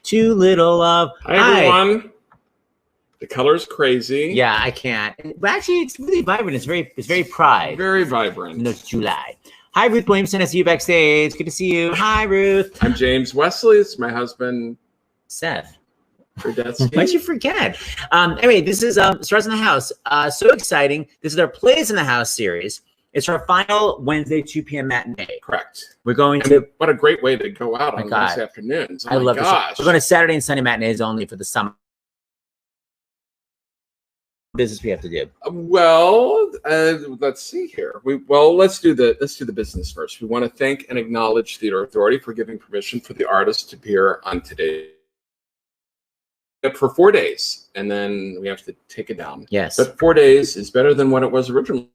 Too little love. Hi, everyone. The color's crazy. Yeah, I can't. But actually, it's really vibrant. It's very pride. Very vibrant. No, it's July. Hi, Ruth Williamson. I see you backstage. Good to see you. Hi, Ruth. I'm James Wesley. It's my husband, Seth. Why'd you forget? Anyway, this is Stars in the House. So exciting. This is our Plays in the House series. It's our final Wednesday, 2 p.m. matinee. Correct. We're going to... What a great way to go out on Wednesday afternoons. I love this. We're going to Saturday and Sunday matinees only for the summer. Business we have to do. Well, let's see here. Let's do the business first. We want to thank and acknowledge Theater Authority for giving permission for the artist to appear on today for 4 days, and then we have to take it down. Yes, but 4 days is better than what it was originally.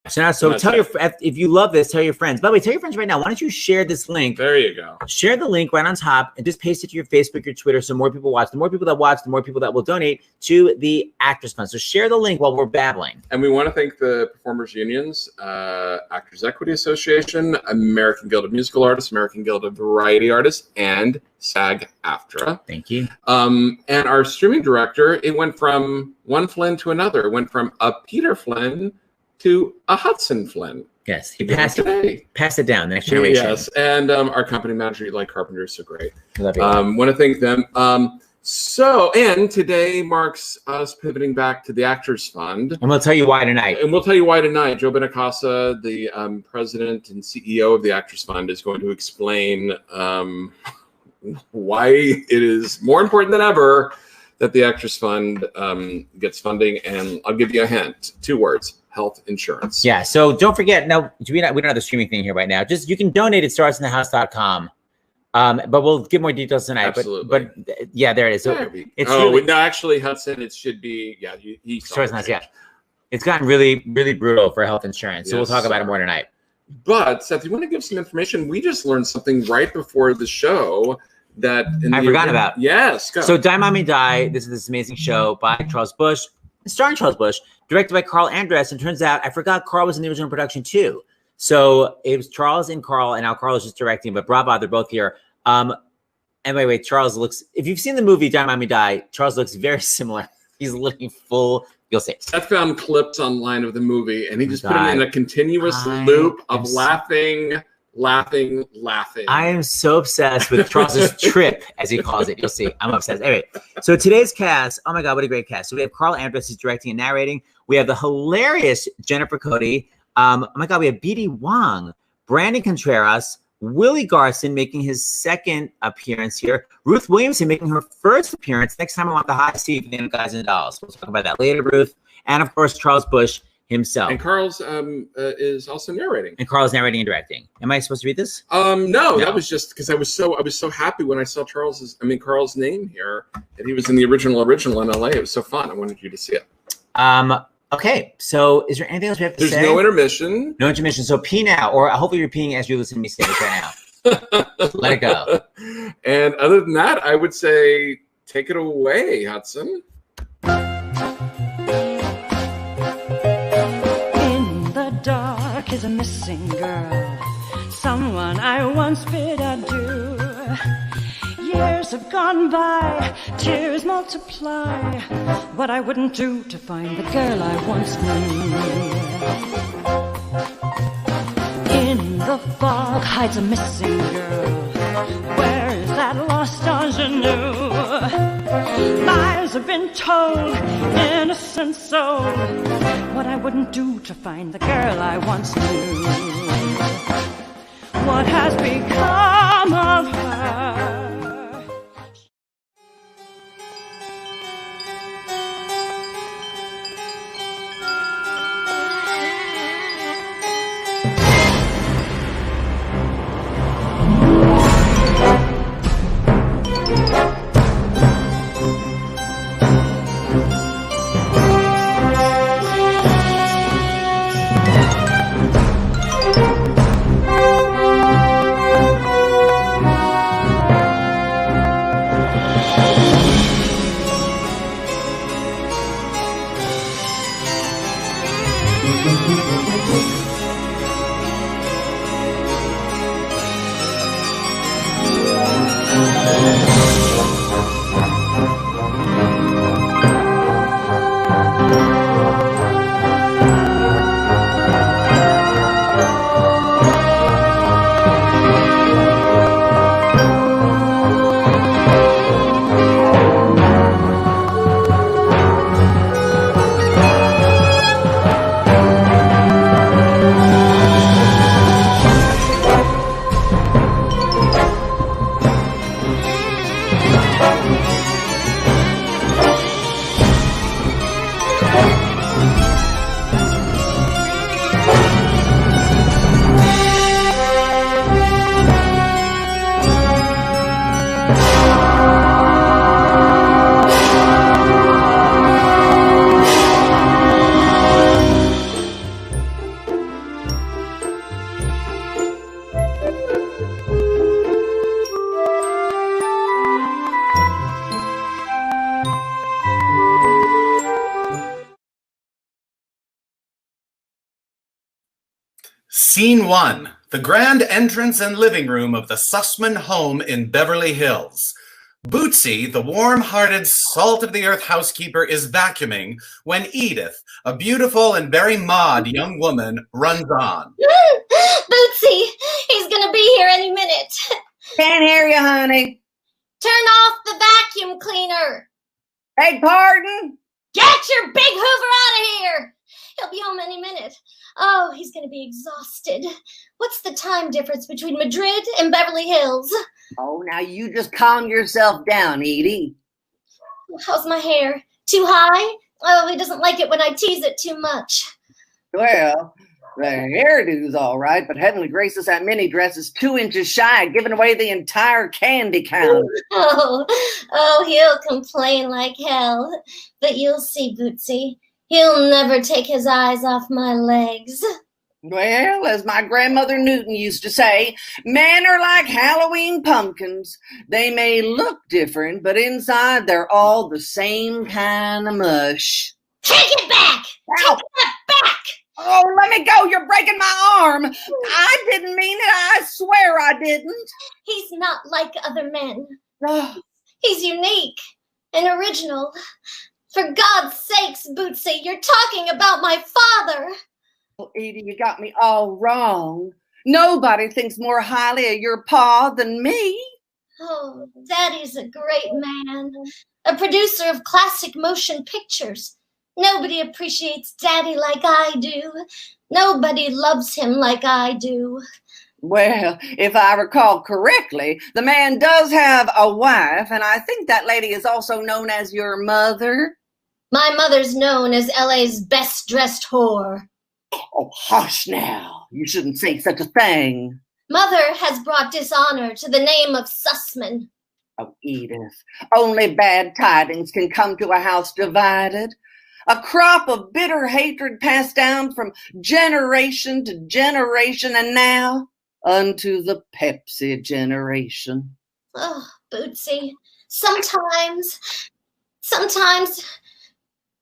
So tell if you love this, tell your friends. By the way, tell your friends right now. Why don't you share this link? There you go. Share the link right on top and just paste it to your Facebook, your Twitter, so more people watch. The more people that watch, the more people that will donate to the Actors Fund. So share the link while we're babbling. And we want to thank the performers unions, Actors Equity Association, American Guild of Musical Artists, American Guild of Variety Artists, and SAG-AFTRA. Thank you. And our streaming director, it went from one Flynn to another. It went from a Peter Flynn to a Hudson Flynn. Yes, he passed it down, the next generation. Yes, and our company manager, Eli Carpenter, is so great. Love you. Want to thank them. And today marks us pivoting back to the Actors Fund. And we'll tell you why tonight. Joe Benacasa, the president and CEO of the Actors Fund, is going to explain why it is more important than ever that the Actors Fund gets funding. And I'll give you a hint, 2 words. Health insurance. Yeah. So don't forget. Now we don't have the streaming thing here right now. Just you can donate at starsinthehouse.com. But we'll give more details tonight. Absolutely. But yeah, there it is. So no, actually, Hudson, it should be he Stars in the House. Yeah, it's gotten really brutal for health insurance. So we'll talk about it more tonight. But Seth, you want to give some information? We just learned something right before the show that I forgot about. Yes. Go. So Die Mommie Die. This is this amazing show by Charles Busch, starring Charles Busch. Directed by Carl Andress, and turns out I forgot Carl was in the original production too. So it was Charles and Carl, and now Carl is just directing. But bravo, they're both here. Anyway, Charles looks. If you've seen the movie Die Mommie Die, Charles looks very similar. He's looking full. You'll see. I found clips online of the movie, and he just put it in a continuous loop of laughing. I am so obsessed with Charles's trip, as he calls it. You'll see. I'm obsessed. Anyway, so today's cast, oh my God, what a great cast. So we have Carl Andress, who's directing and narrating. We have the hilarious Jennifer Cody. Oh my God, we have B.D. Wong, Brandon Contreras, Willie Garson making his second appearance here, Ruth Williamson making her first appearance. Next time I want the hot seat for the end of Guys and Dolls. We'll talk about that later, Ruth. And of course, Charles Busch himself. And Carl's is also narrating. And Carl's narrating and directing. Am I supposed to read this? No, that was just because I was so happy when I saw Carl's name here, and he was in the original in LA. It was so fun. I wanted you to see it. Okay, so is there anything else we have to say? There's no intermission. No intermission. So pee now, or hopefully you're peeing as you listen to me say this right now. Let it go. And other than that, I would say take it away, Hudson. Is a missing girl, someone I once bid adieu. Years have gone by, tears multiply. What I wouldn't do to find the girl I once knew. In the fog hides a missing girl. Where is that lost ingenue? Lies have been told, innocent soul. What I wouldn't do to find the girl I once knew. What has become of her? Scene 1. The grand entrance and living room of the Sussman home in Beverly Hills. Bootsy, the warm-hearted, salt-of-the-earth housekeeper, is vacuuming when Edith, a beautiful and very mod young woman, runs on. Bootsy, he's gonna be here any minute. Can't hear you, honey. Turn off the vacuum cleaner. Beg pardon? Get your big Hoover out of here. He'll be home any minute. Oh, he's going to be exhausted. What's the time difference between Madrid and Beverly Hills? Oh, now you just calm yourself down, Edie. How's my hair? Too high? Oh, he doesn't like it when I tease it too much. Well, the hairdo's all right, but Heavenly Gracious, that mini dress is 2 inches shy, giving away the entire candy counter. Oh, he'll complain like hell. But you'll see, Bootsy. He'll never take his eyes off my legs. Well, as my grandmother Newton used to say, men are like Halloween pumpkins. They may look different, but inside they're all the same kind of mush. Take it back! Ow. Take it back! Oh, let me go. You're breaking my arm. I didn't mean it. I swear I didn't. He's not like other men. Oh. He's unique and original. For God's sakes, Bootsy, you're talking about my father. Oh, Edie, you got me all wrong. Nobody thinks more highly of your pa than me. Oh, Daddy's a great man. A producer of classic motion pictures. Nobody appreciates Daddy like I do. Nobody loves him like I do. Well, if I recall correctly, the man does have a wife, and I think that lady is also known as your mother. My mother's known as LA's best-dressed whore. Oh, hush now. You shouldn't say such a thing. Mother has brought dishonor to the name of Sussman. Oh, Edith, only bad tidings can come to a house divided. A crop of bitter hatred passed down from generation to generation, and now unto the Pepsi generation. Oh, Bootsy, sometimes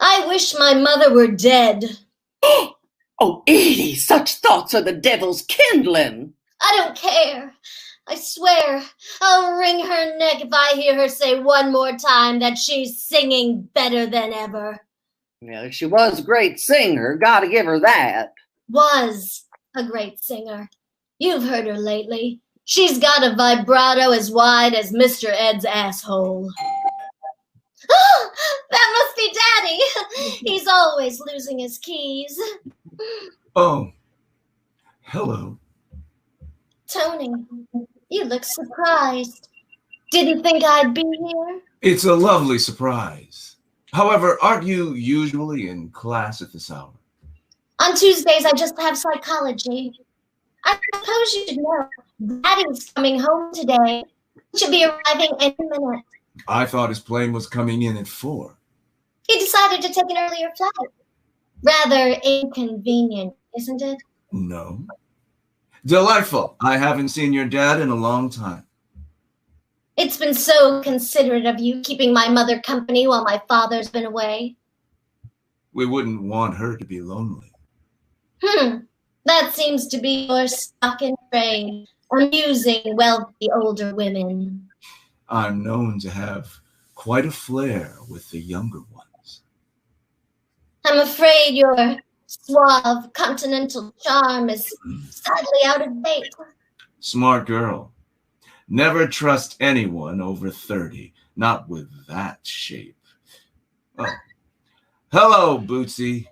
I wish my mother were dead. Oh, Edie, such thoughts are the devil's kindling. I don't care. I swear, I'll wring her neck if I hear her say one more time that she's singing better than ever. Yeah, she was a great singer. Gotta give her that. Was a great singer. You've heard her lately. She's got a vibrato as wide as Mr. Ed's asshole. Oh, that must be Daddy. He's always losing his keys. Oh, hello. Tony, you look surprised. Didn't think I'd be here? It's a lovely surprise. However, aren't you usually in class at this hour? On Tuesdays, I just have psychology. I suppose you should know Daddy's coming home today. He should be arriving any minute. I thought his plane was coming in at 4. He decided to take an earlier flight. Rather inconvenient, isn't it? No. Delightful. I haven't seen your dad in a long time. It's been so considerate of you keeping my mother company while my father's been away. We wouldn't want her to be lonely. That seems to be your stock in trade, amusing wealthy older women. I'm known to have quite a flair with the younger ones. I'm afraid your suave continental charm is sadly out of date. Smart girl. Never trust anyone over 30, not with that shape. Oh. Hello, Bootsy.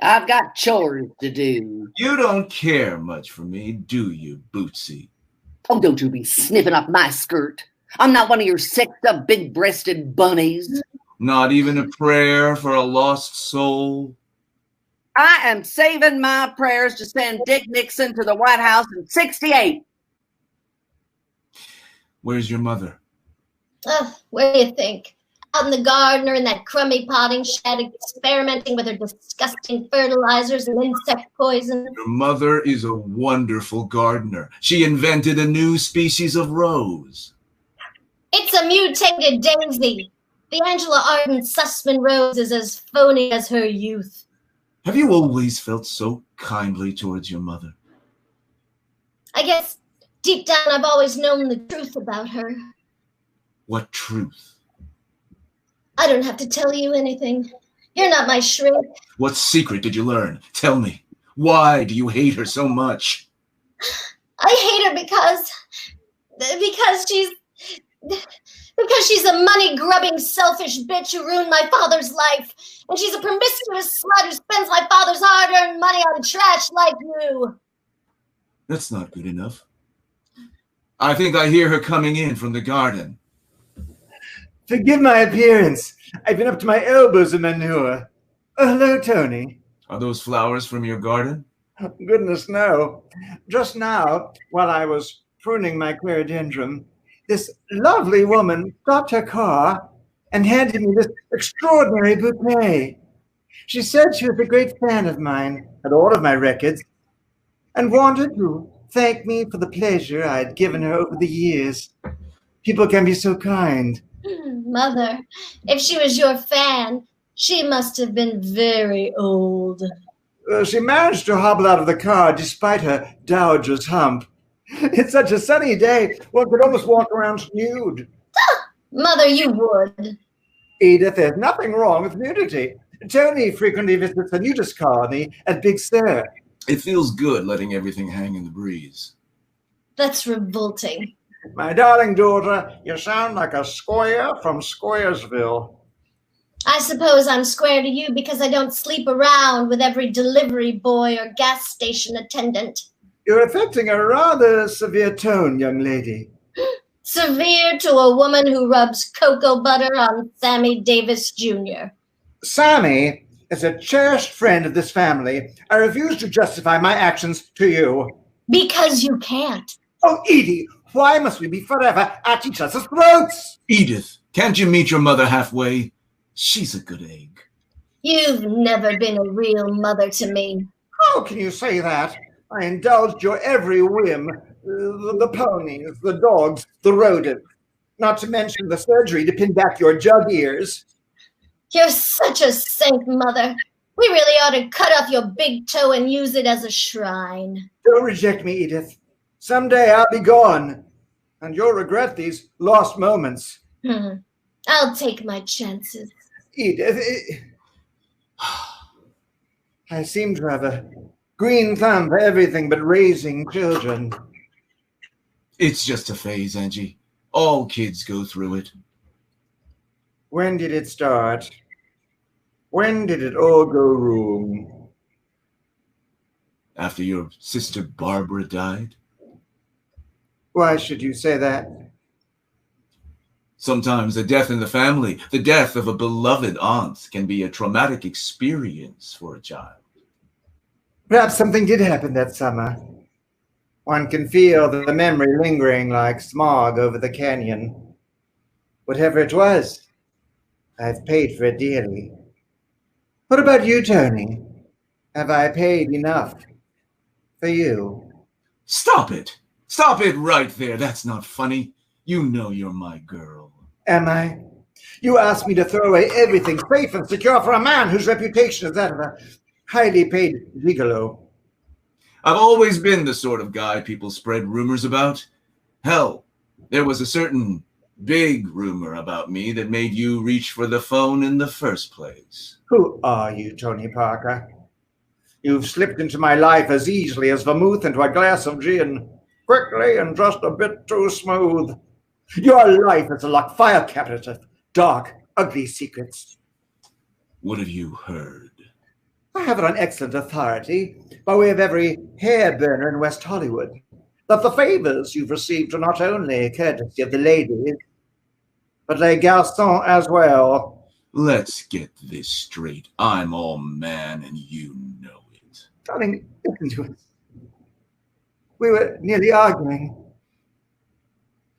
I've got chores to do. You don't care much for me, do you, Bootsy? Oh, don't you be sniffing up my skirt. I'm not one of your sexed-up, big-breasted bunnies. Not even a prayer for a lost soul? I am saving my prayers to send Dick Nixon to the White House in 68. Where's your mother? Where do you think? Out in the garden or in that crummy potting shed, experimenting with her disgusting fertilizers and insect poison. Your mother is a wonderful gardener. She invented a new species of rose. It's a mutated daisy. The Angela Arden Sussman rose is as phony as her youth. Have you always felt so kindly towards your mother? I guess deep down I've always known the truth about her. What truth? I don't have to tell you anything. You're not my shrink. What secret did you learn? Tell me. Why do you hate her so much? I hate her because she's a money-grubbing, selfish bitch who ruined my father's life. And she's a promiscuous slut who spends my father's hard-earned money on trash like you. That's not good enough. I think I hear her coming in from the garden. Forgive my appearance. I've been up to my elbows in manure. Hello, Tony. Are those flowers from your garden? Goodness, no. Just now, while I was pruning my clerodendron, this lovely woman stopped her car and handed me this extraordinary bouquet. She said she was a great fan of mine, had all of my records, and wanted to thank me for the pleasure I had given her over the years. People can be so kind. Mother, if she was your fan, she must have been very old. She managed to hobble out of the car despite her dowager's hump. It's such a sunny day, one could almost walk around nude. Mother, you would. Edith, there's nothing wrong with nudity. Tony frequently visits the nudist colony at Big Sur. It feels good letting everything hang in the breeze. That's revolting. My darling daughter, you sound like a squire from Squaresville. I suppose I'm square to you because I don't sleep around with every delivery boy or gas station attendant. You're affecting a rather severe tone, young lady. Severe to a woman who rubs cocoa butter on Sammy Davis Jr. Sammy is a cherished friend of this family. I refuse to justify my actions to you. Because you can't. Oh, Edie, why must we be forever at each other's throats? Edith, can't you meet your mother halfway? She's a good egg. You've never been a real mother to me. How can you say that? I indulged your every whim. The ponies, the dogs, the rodents. Not to mention the surgery to pin back your jug ears. You're such a saint, Mother. We really ought to cut off your big toe and use it as a shrine. Don't reject me, Edith. Someday I'll be gone, and you'll regret these lost moments. I'll take my chances. Edith, I seem to have a green thumb for everything but raising children. It's just a phase, Angie. All kids go through it. When did it start? When did it all go wrong? After your sister Barbara died? Why should you say that? Sometimes a death in the family, the death of a beloved aunt, can be a traumatic experience for a child. Perhaps something did happen that summer. One can feel the memory lingering like smog over the canyon. Whatever it was, I've paid for it dearly. What about you, Tony? Have I paid enough for you? Stop it! Stop it right there. That's not funny. You know you're my girl. Am I? You asked me to throw away everything safe and secure for a man whose reputation is that of a highly paid gigolo. I've always been the sort of guy people spread rumors about. Hell, there was a certain big rumor about me that made you reach for the phone in the first place. Who are you, Tony Parker? You've slipped into my life as easily as vermouth into a glass of gin. Quickly and just a bit too smooth. Your life is a fire cabinet of dark, ugly secrets. What have you heard? I have it on excellent authority, by way of every hair burner in West Hollywood, that the favors you've received are not only courtesy of the ladies, but les garçons as well. Let's get this straight. I'm all man and you know it. Darling, listen to us. We were nearly arguing.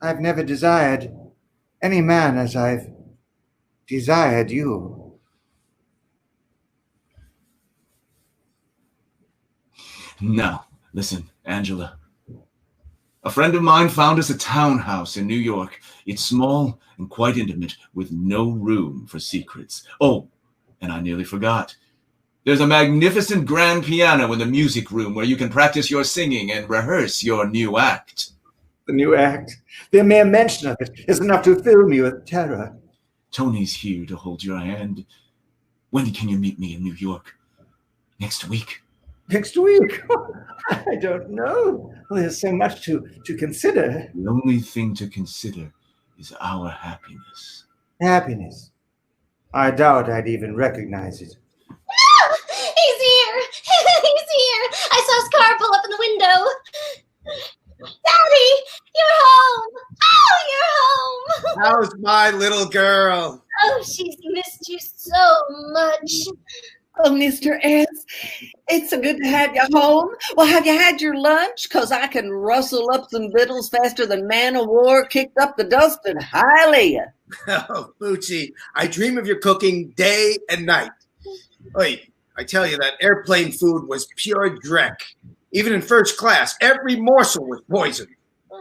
I've never desired any man as I've desired you. Now, listen, Angela. A friend of mine found us a townhouse in New York. It's small and quite intimate, with no room for secrets. Oh, and I nearly forgot. There's a magnificent grand piano in the music room where you can practice your singing and rehearse your new act. The new act? The mere mention of it is enough to fill me with terror. Tony's here to hold your hand. When can you meet me in New York? Next week? Next week? I don't know. Well, there's so much to consider. The only thing to consider is our happiness. Happiness? I doubt I'd even recognize it. He's here! He's here! I saw his car pull up in the window. Daddy, you're home! Oh, you're home! How's my little girl? Oh, she's missed you so much. Oh, Mr. S, it's so good to have you home. Well, have you had your lunch? 'Cause I can rustle up some victuals faster than man of war kicked up the dust in Hialeah. Oh, Bucci, I dream of your cooking day and night. Wait, I tell you, that airplane food was pure dreck. Even in first class, every morsel was poison.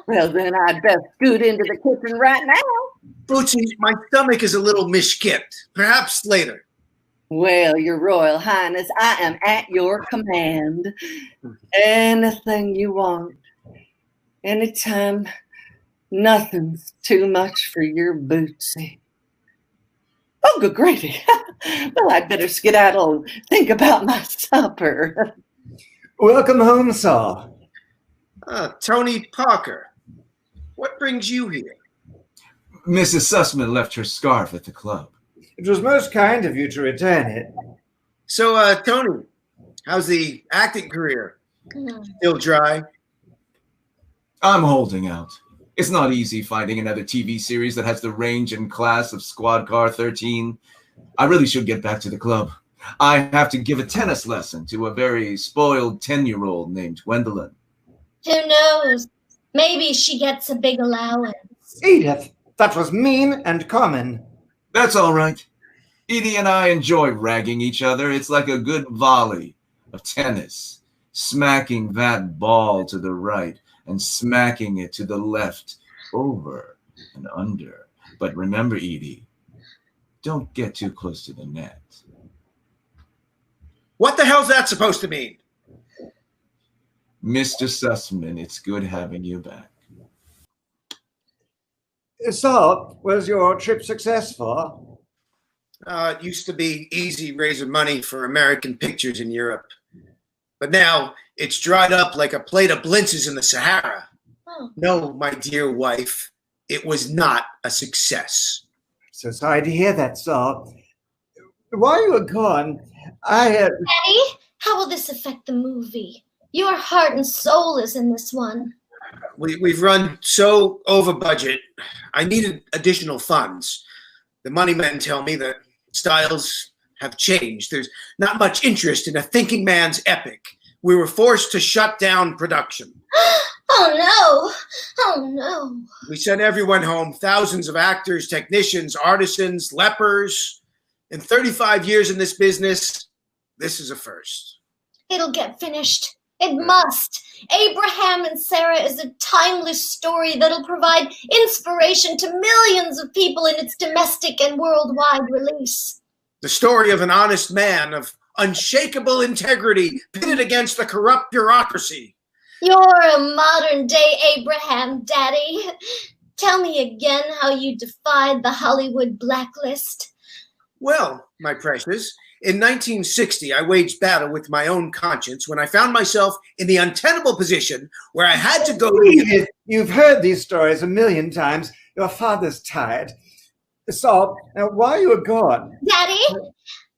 Well, then I'd best scoot into the kitchen right now. Bucci, my stomach is a little mishkit. Perhaps later. Well, Your Royal Highness, I am at your command. Anything you want. Anytime. Nothing's too much for your Bootsy. Oh, good gravy. Well, I'd better skedaddle and think about my supper. Welcome home, Saul. Tony Parker, what brings you here? Mrs. Sussman left her scarf at the club. It was most kind of you to return it. So, Tony, how's the acting career? Still dry? I'm holding out. It's not easy finding another TV series that has the range and class of Squad Car 13. I really should get back to the club. I have to give a tennis lesson to a very spoiled 10-year-old named Gwendolyn. Who knows? Maybe she gets a big allowance. Edith, that was mean and common. That's all right. Edie and I enjoy ragging each other. It's like a good volley of tennis, smacking that ball to the right and smacking it to the left, over and under. But remember, Edie, don't get too close to the net. What the hell's that supposed to mean? Mr. Sussman, it's good having you back. Saul, was your trip successful? It used to be easy raising money for American pictures in Europe. But now it's dried up like a plate of blintzes in the Sahara. Oh. No, my dear wife, it was not a success. So sorry to hear that, Saul. While you were gone, Daddy, how will this affect the movie? Your heart and soul is in this one. We've run so over budget. I needed additional funds. The money men tell me that styles have changed. There's not much interest in a thinking man's epic. We were forced to shut down production. Oh no! Oh no! We sent everyone home, thousands of actors, technicians, artisans, lepers. In 35 years in this business, this is a first. It'll get finished. It must. Abraham and Sarah is a timeless story that'll provide inspiration to millions of people in its domestic and worldwide release. The story of an honest man of unshakable integrity pitted against a corrupt bureaucracy. You're a modern-day Abraham, Daddy. Tell me again how you defied the Hollywood blacklist. Well, my precious, in 1960, I waged battle with my own conscience when I found myself in the untenable position where I had to go to... You've heard these stories a million times. Your father's tired. Saul, now while you were gone... Daddy,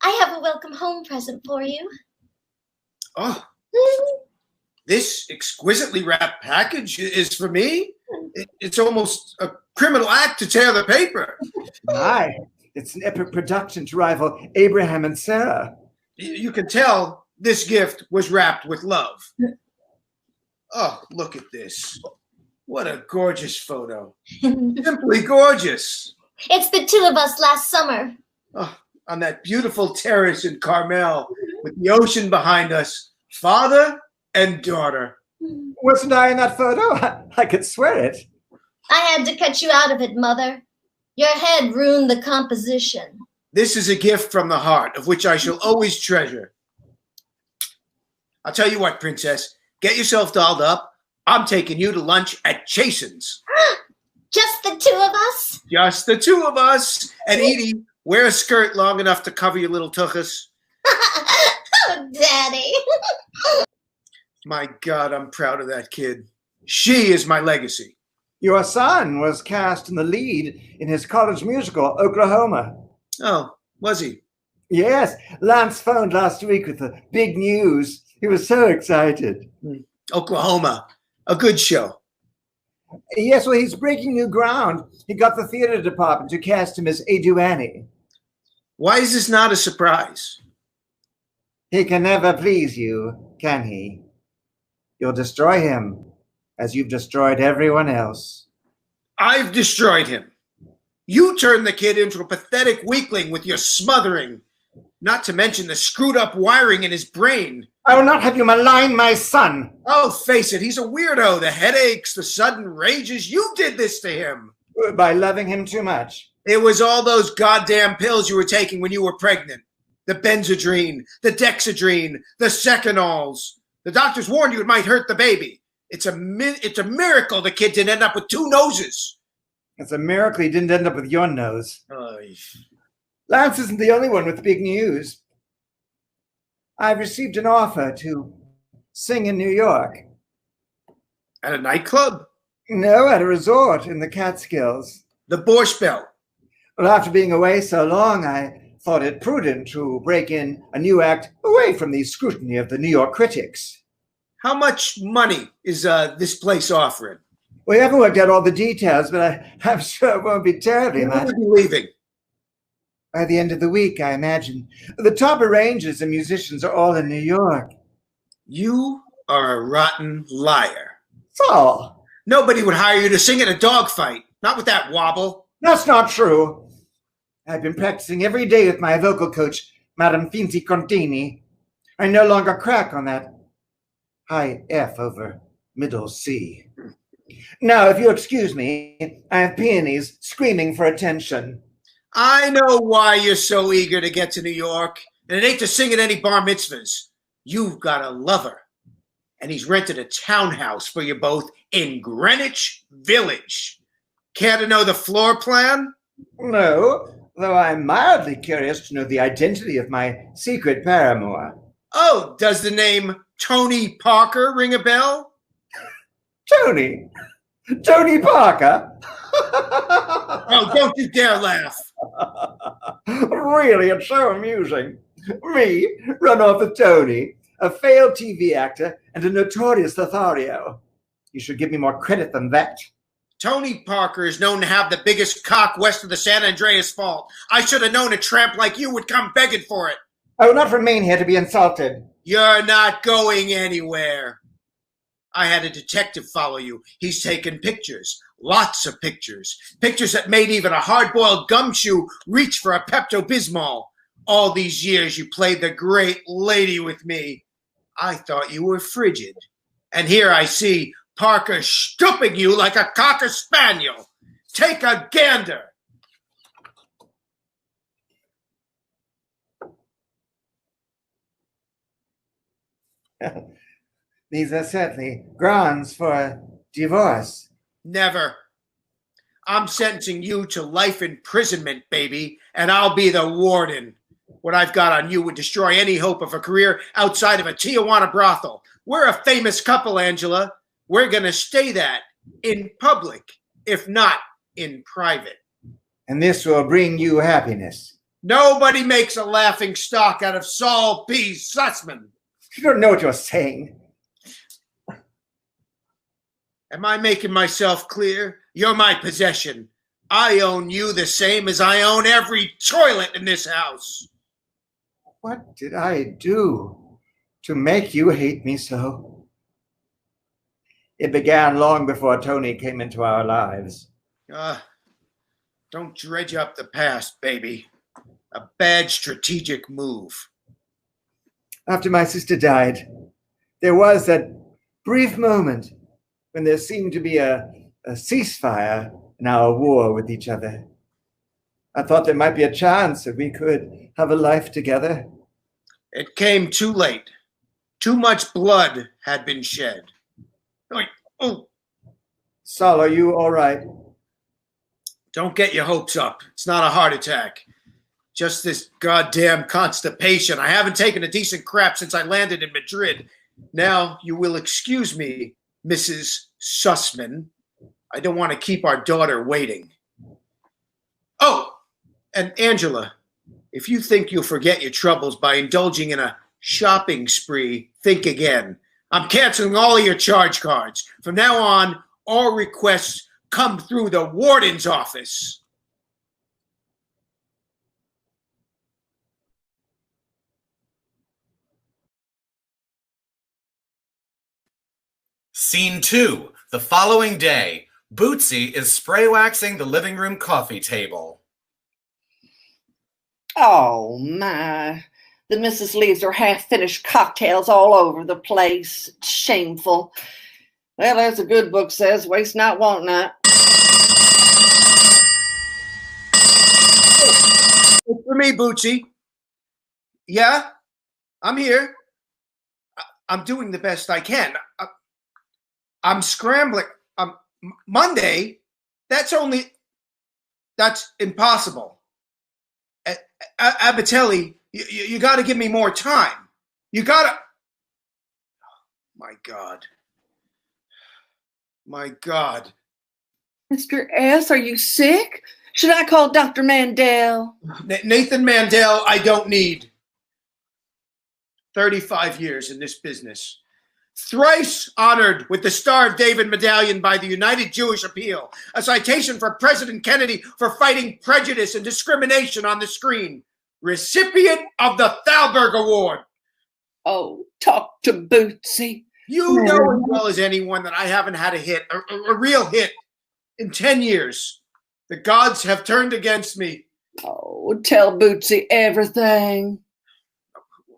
I have a welcome home present for you. Oh, this exquisitely wrapped package is for me? It's almost a criminal act to tear the paper. Aye. It's an epic production to rival Abraham and Sarah. You can tell this gift was wrapped with love. Oh, look at this. What a gorgeous photo. Simply gorgeous. It's the two of us last summer. Oh, on that beautiful terrace in Carmel with the ocean behind us, father and daughter. Wasn't I in that photo? I could swear it. I had to cut you out of it, Mother. Your head ruined the composition. This is a gift from the heart, of which I shall always treasure. I'll tell you what, Princess. Get yourself dolled up. I'm taking you to lunch at Chasen's. Just the two of us? Just the two of us. And Edie, wear a skirt long enough to cover your little tuchus. Oh, Daddy. My God, I'm proud of that kid. She is my legacy. Your son was cast in the lead in his college musical, Oklahoma. Oh, was he? Yes, Lance phoned last week with the big news. He was so excited. Oklahoma, a good show. Yes, well, he's breaking new ground. He got the theater department to cast him as Aduane. Why is this not a surprise? He can never please you, can he? You'll destroy him, as you've destroyed everyone else. I've destroyed him. You turned the kid into a pathetic weakling with your smothering, not to mention the screwed up wiring in his brain. I will not have you malign my son. Oh, face it, he's a weirdo. The headaches, the sudden rages, you did this to him. By loving him too much. It was all those goddamn pills you were taking when you were pregnant. The Benzedrine, the Dexedrine, the Secanols. The doctors warned you it might hurt the baby. It's a miracle the kid didn't end up with two noses. It's a miracle he didn't end up with your nose. Lance isn't the only one with big news. I've received an offer to sing in New York. At a nightclub? No, at a resort in the Catskills. The Busch Belt. Well, after being away so long, I thought it prudent to break in a new act away from the scrutiny of the New York critics. How much money is this place offering? We haven't worked out all the details, but I'm sure it won't be terribly much. When will you be leaving? By the end of the week, I imagine. The top arrangers and musicians are all in New York. You are a rotten liar. So? Nobody would hire you to sing at a dogfight. Not with that wobble. That's not true. I've been practicing every day with my vocal coach, Madame Finzi Contini. I no longer crack on that high F over middle C. Now, if you'll excuse me, I have peonies screaming for attention. I know why you're so eager to get to New York, and it ain't to sing at any bar mitzvahs. You've got a lover, and he's rented a townhouse for you both in Greenwich Village. Care to know the floor plan? No, though I'm mildly curious to know the identity of my secret paramour. Oh, does the name Tony Parker ring a bell? Tony Parker? Oh, don't you dare laugh. Really, it's so amusing. Me, run off with Tony, a failed TV actor and a notorious Lothario. You should give me more credit than that. Tony Parker is known to have the biggest cock west of the San Andreas Fault. I should have known a tramp like you would come begging for it. I will not remain here to be insulted. You're not going anywhere. I had a detective follow you. He's taken pictures, lots of pictures. Pictures that made even a hard-boiled gumshoe reach for a Pepto-Bismol. All these years you played the great lady with me. I thought you were frigid. And here I see Parker stooping you like a cocker spaniel. Take a gander. These are certainly grounds for divorce. Never. I'm sentencing you to life imprisonment, baby, and I'll be the warden. What I've got on you would destroy any hope of a career outside of a Tijuana brothel. We're a famous couple, Angela. We're going to stay that in public, if not in private. And this will bring you happiness. Nobody makes a laughing stock out of Saul P. Sussman. You don't know what you're saying. Am I making myself clear? You're my possession. I own you the same as I own every toilet in this house. What did I do to make you hate me so? It began long before Tony came into our lives. Don't dredge up the past, baby. A bad strategic move. After my sister died, there was that brief moment when there seemed to be a ceasefire in our war with each other. I thought there might be a chance that we could have a life together. It came too late. Too much blood had been shed. Oh. Sol, are you all right? Don't get your hopes up. It's not a heart attack. Just this goddamn constipation. I haven't taken a decent crap since I landed in Madrid. Now, you will excuse me, Mrs. Sussman. I don't want to keep our daughter waiting. Oh, and Angela, if you think you'll forget your troubles by indulging in a shopping spree, think again. I'm canceling all of your charge cards. From now on, all requests come through the warden's office. Scene 2. The following day, Bootsy is spray waxing the living room coffee table. Oh, my. The missus leaves her half-finished cocktails all over the place. It's shameful. Well, as the good book says, waste not, want not. It's for me, Bootsy. Yeah, I'm here. I'm doing the best I can. I'm scrambling. Monday, that's impossible. Abatelli, you got to give me more time. You got to. My God. My God. Mr. S., are you sick? Should I call Dr. Mandel? Nathan Mandel, I don't need. 35 years in this business. Thrice honored with the Star of David Medallion by the United Jewish Appeal, a citation for President Kennedy for fighting prejudice and discrimination on the screen. Recipient of the Thalberg Award. Oh, talk to Bootsy. You know as well as anyone that I haven't had a hit, a real hit, in 10 years. The gods have turned against me. Oh, tell Bootsy everything.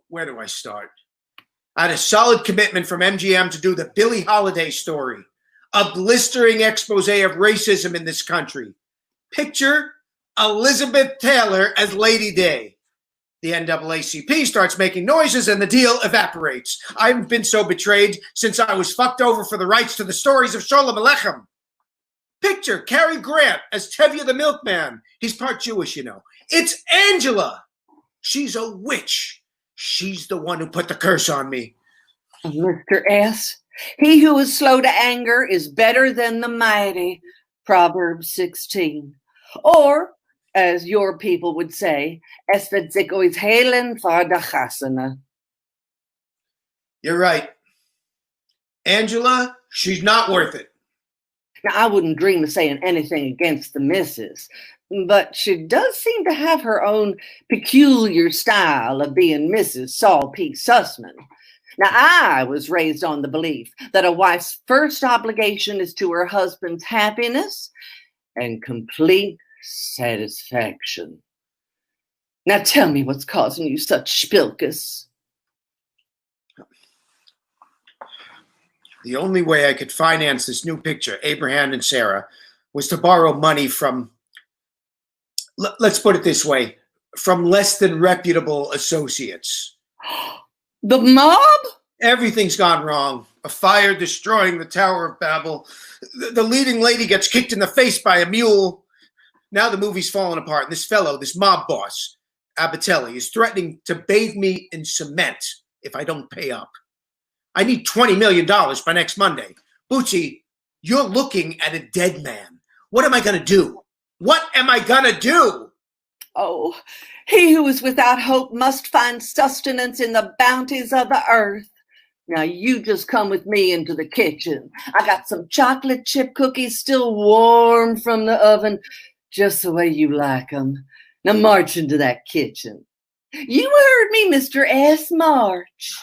Where do I start? I had a solid commitment from MGM to do the Billie Holiday story, a blistering expose of racism in this country. Picture Elizabeth Taylor as Lady Day. The NAACP starts making noises and the deal evaporates. I haven't been so betrayed since I was fucked over for the rights to the stories of Sholem Aleichem. Picture Cary Grant as Tevye the milkman. He's part Jewish, you know. It's Angela. She's a witch. She's the one who put the curse on me. Mr. S., he who is slow to anger is better than the mighty. Proverbs 16. Or, as your people would say, es wird sich euch heilen vor der Chasana. You're right. Angela, she's not worth it. Now, I wouldn't dream of saying anything against the missus, but she does seem to have her own peculiar style of being Mrs. Saul P. Sussman. Now, I was raised on the belief that a wife's first obligation is to her husband's happiness and complete satisfaction. Now, tell me what's causing you such spilkus. The only way I could finance this new picture, Abraham and Sarah, was to borrow money from, let's put it this way, from less than reputable associates. The mob? Everything's gone wrong. A fire destroying the Tower of Babel. The leading lady gets kicked in the face by a mule. Now the movie's falling apart. And this fellow, this mob boss, Abatelli, is threatening to bathe me in cement if I don't pay up. I need $20 million by next Monday. Bootsy, you're looking at a dead man. What am I going to do? What am I going to do? Oh, he who is without hope must find sustenance in the bounties of the earth. Now you just come with me into the kitchen. I got some chocolate chip cookies still warm from the oven, just the way you like them. Now march into that kitchen. You heard me, Mr. S. March.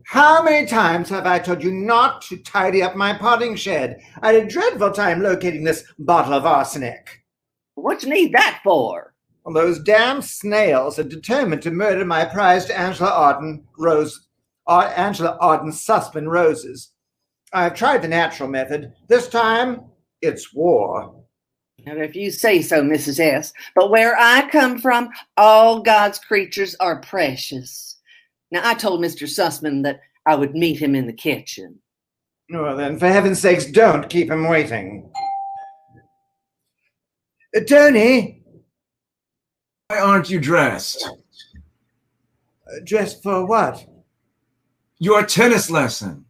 How many times have I told you not to tidy up my potting shed? I had a dreadful time locating this bottle of arsenic. What you need that for? Well, those damn snails are determined to murder my prized Angela Arden Sussman roses. I've tried the natural method. This time, it's war. Now, if you say so, Mrs. S., but where I come from, all God's creatures are precious. Now, I told Mr. Sussman that I would meet him in the kitchen. Well, then, for heaven's sakes, don't keep him waiting. Tony! Why aren't you dressed? Dressed for what? Your tennis lesson.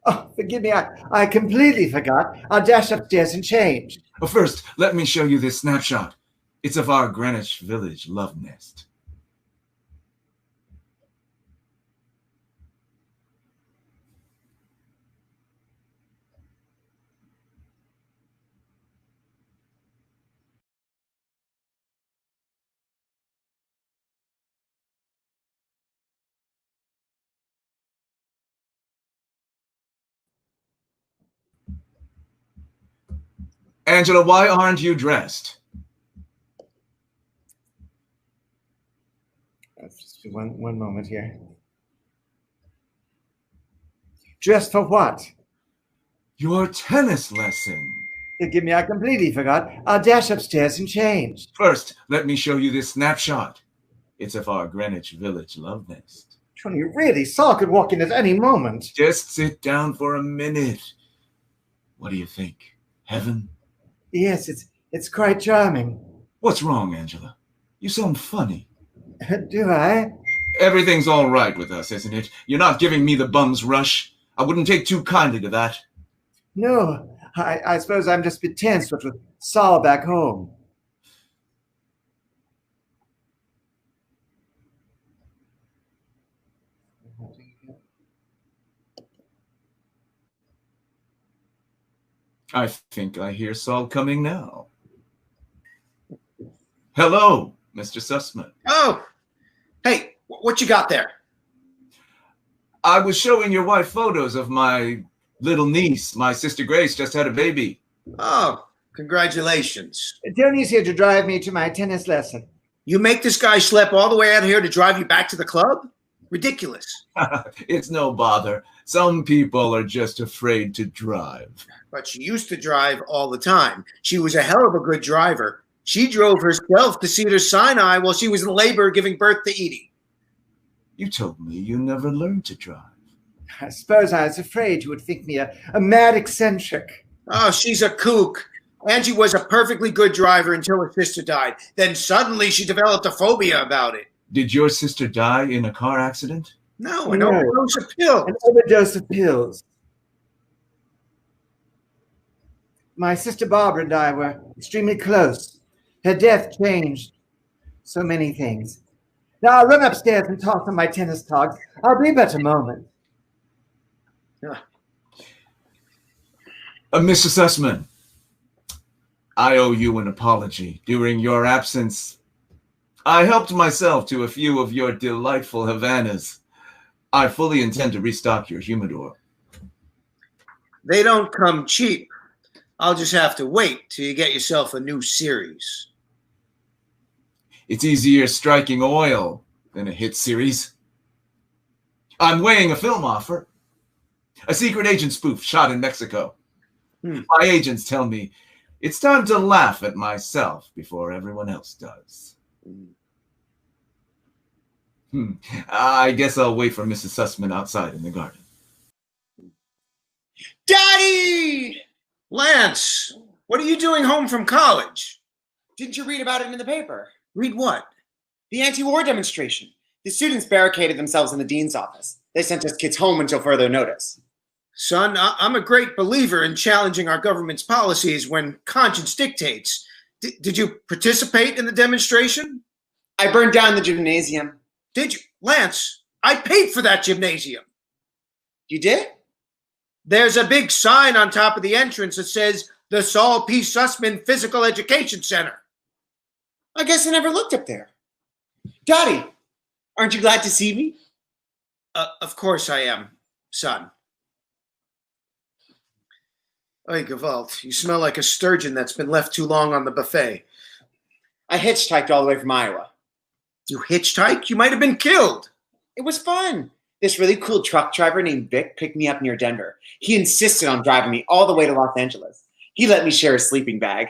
Oh, forgive me, I completely forgot. I'll dash upstairs and change. But first, let me show you this snapshot. It's of our Greenwich Village love nest. Angela, why aren't you dressed? Just one moment here. Dressed for what? Your tennis lesson. Forgive me, I completely forgot. I'll dash upstairs and change. First, let me show you this snapshot. It's of our Greenwich Village love nest. Tony, really, Saul could walk in at any moment. Just sit down for a minute. What do you think? Heaven? Yes, it's quite charming. What's wrong, Angela? You sound funny. Do I? Everything's all right with us, isn't it? You're not giving me the bum's rush. I wouldn't take too kindly to that. No, I suppose I'm just a bit tense with Saul back home. I think I hear Saul coming now. Hello, Mr. Sussman. Oh, hey, what you got there? I was showing your wife photos of my little niece. My sister Grace just had a baby. Oh, congratulations. Tony's here to drive me to my tennis lesson. You make this guy schlep all the way out here to drive you back to the club? Ridiculous. It's no bother. Some people are just afraid to drive. But she used to drive all the time. She was a hell of a good driver. She drove herself to Cedars-Sinai while she was in labor giving birth to Edie. You told me you never learned to drive. I suppose I was afraid you would think me a mad eccentric. Oh, she's a kook. Angie was a perfectly good driver until her sister died. Then suddenly she developed a phobia about it. Did your sister die in a car accident? No, an overdose of pills. An overdose of pills. My sister Barbara and I were extremely close. Her death changed so many things. Now I'll run upstairs and toss on my tennis togs. I'll be but a moment. Mr. Sussman, I owe you an apology. During your absence, I helped myself to a few of your delightful Havanas. I fully intend to restock your humidor. They don't come cheap. I'll just have to wait till you get yourself a new series. It's easier striking oil than a hit series. I'm weighing a film offer. A secret agent spoof shot in Mexico. My agents tell me it's time to laugh at myself before everyone else does. I guess I'll wait for Mrs. Sussman outside in the garden. Daddy! Lance, what are you doing home from college? Didn't you read about it in the paper? Read what? The anti-war demonstration. The students barricaded themselves in the dean's office. They sent us kids home until further notice. Son, I'm a great believer in challenging our government's policies when conscience dictates. Did you participate in the demonstration? I burned down the gymnasium. Did you? Lance, I paid for that gymnasium. You did? There's a big sign on top of the entrance that says the Saul P. Sussman Physical Education Center. I guess I never looked up there. Daddy, aren't you glad to see me? Of course I am, son. Oy, Gewalt, you smell like a sturgeon that's been left too long on the buffet. I hitchhiked all the way from Iowa. You hitchhiked? You might have been killed. It was fun. This really cool truck driver named Vic picked me up near Denver. He insisted on driving me all the way to Los Angeles. He let me share a sleeping bag.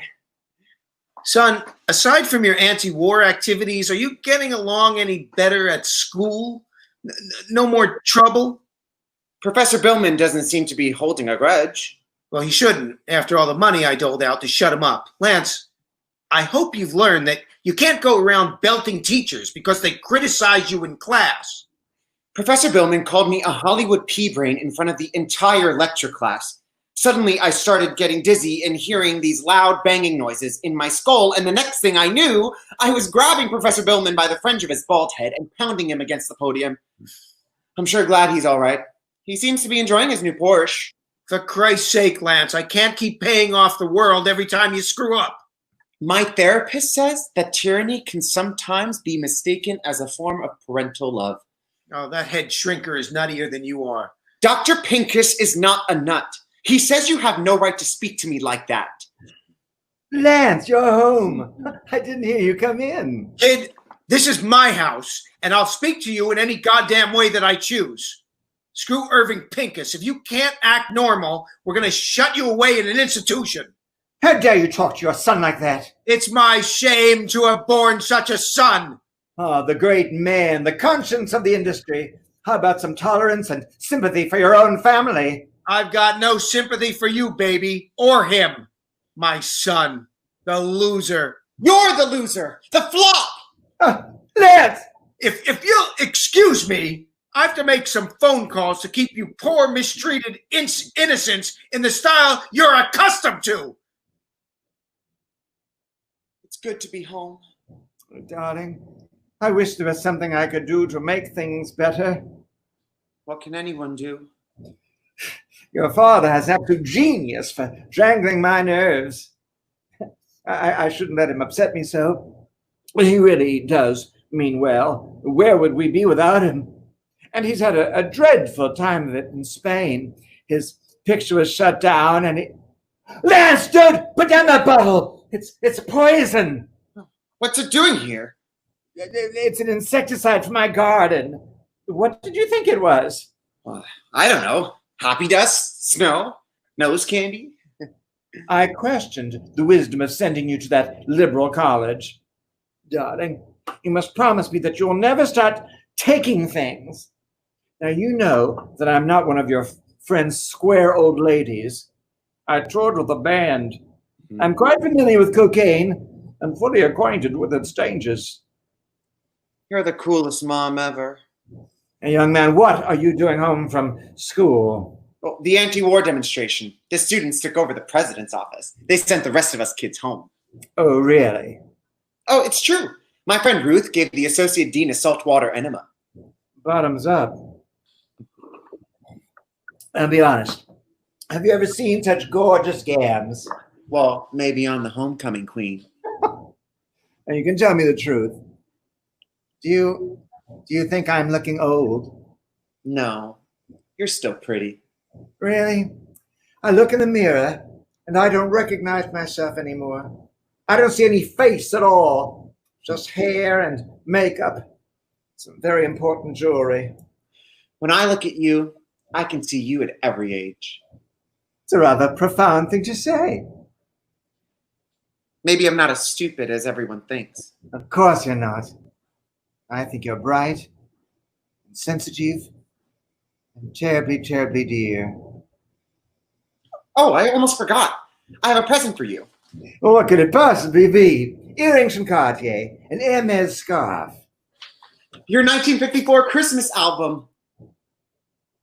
Son, aside from your anti-war activities, are you getting along any better at school? No more trouble? Professor Billman doesn't seem to be holding a grudge. Well, he shouldn't, after all the money I doled out to shut him up. Lance, I hope you've learned that you can't go around belting teachers because they criticize you in class. Professor Billman called me a Hollywood pea brain in front of the entire lecture class. Suddenly, I started getting dizzy and hearing these loud banging noises in my skull, and the next thing I knew, I was grabbing Professor Billman by the fringe of his bald head and pounding him against the podium. I'm sure glad he's all right. He seems to be enjoying his new Porsche. For Christ's sake, Lance, I can't keep paying off the world every time you screw up. My therapist says that tyranny can sometimes be mistaken as a form of parental love. Oh, that head shrinker is nuttier than you are. Dr. Pincus is not a nut. He says you have no right to speak to me like that. Lance, you're home. I didn't hear you come in. Kid, this is my house, and I'll speak to you in any goddamn way that I choose. Screw Irving Pincus. If you can't act normal, we're going to shut you away in an institution. How dare you talk to your son like that? It's my shame to have borne such a son. Oh, the great man, the conscience of the industry. How about some tolerance and sympathy for your own family? I've got no sympathy for you, baby, or him. My son, the loser. You're the loser, the flop. Lance! If you'll excuse me, I have to make some phone calls to keep you poor, mistreated innocents in the style you're accustomed to. It's good to be home. Darling, I wish there was something I could do to make things better. What can anyone do? Your father has absolute genius for jangling my nerves. I shouldn't let him upset me so. He really does mean well. Where would we be without him? And he's had a dreadful time of it in Spain. His picture was shut down and he... Lance, don't put down that bottle! It's poison! What's it doing here? It's an insecticide for my garden. What did you think it was? Well, I don't know. Hoppy dust? Snow? Nose candy? I questioned the wisdom of sending you to that liberal college. Darling, you must promise me that you'll never start taking things. Now, you know that I'm not one of your friend's square old ladies. I toured with a band. I'm quite familiar with cocaine and fully acquainted with its dangers. You're the coolest mom ever. Hey, young man, what are you doing home from school? Well, the anti-war demonstration. The students took over the president's office. They sent the rest of us kids home. Oh, really? Oh, it's true. My friend Ruth gave the associate dean a saltwater enema. Bottoms up. I'll be honest. Have you ever seen such gorgeous gams? Well, maybe on the homecoming queen. Now you can tell me the truth. Do you think I'm looking old? No, you're still pretty. Really? I look in the mirror and I don't recognize myself anymore. I don't see any face at all. Just hair and makeup. Some very important jewelry. When I look at you, I can see you at every age. It's a rather profound thing to say. Maybe I'm not as stupid as everyone thinks. Of course you're not. I think you're bright and sensitive and terribly, terribly dear. Oh, I almost forgot. I have a present for you. Well, what could it possibly be? Earrings from Cartier, an Hermes scarf. Your 1954 Christmas album.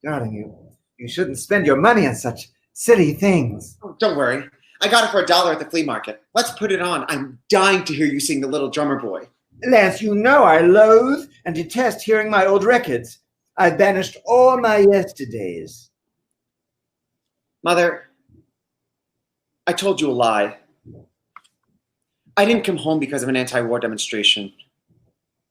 Darling, you shouldn't spend your money on such silly things. Oh, don't worry. I got it for $1 at the flea market. Let's put it on. I'm dying to hear you sing The Little Drummer Boy. Lance, you know I loathe and detest hearing my old records. I banished all my yesterdays. Mother, I told you a lie. I didn't come home because of an anti-war demonstration.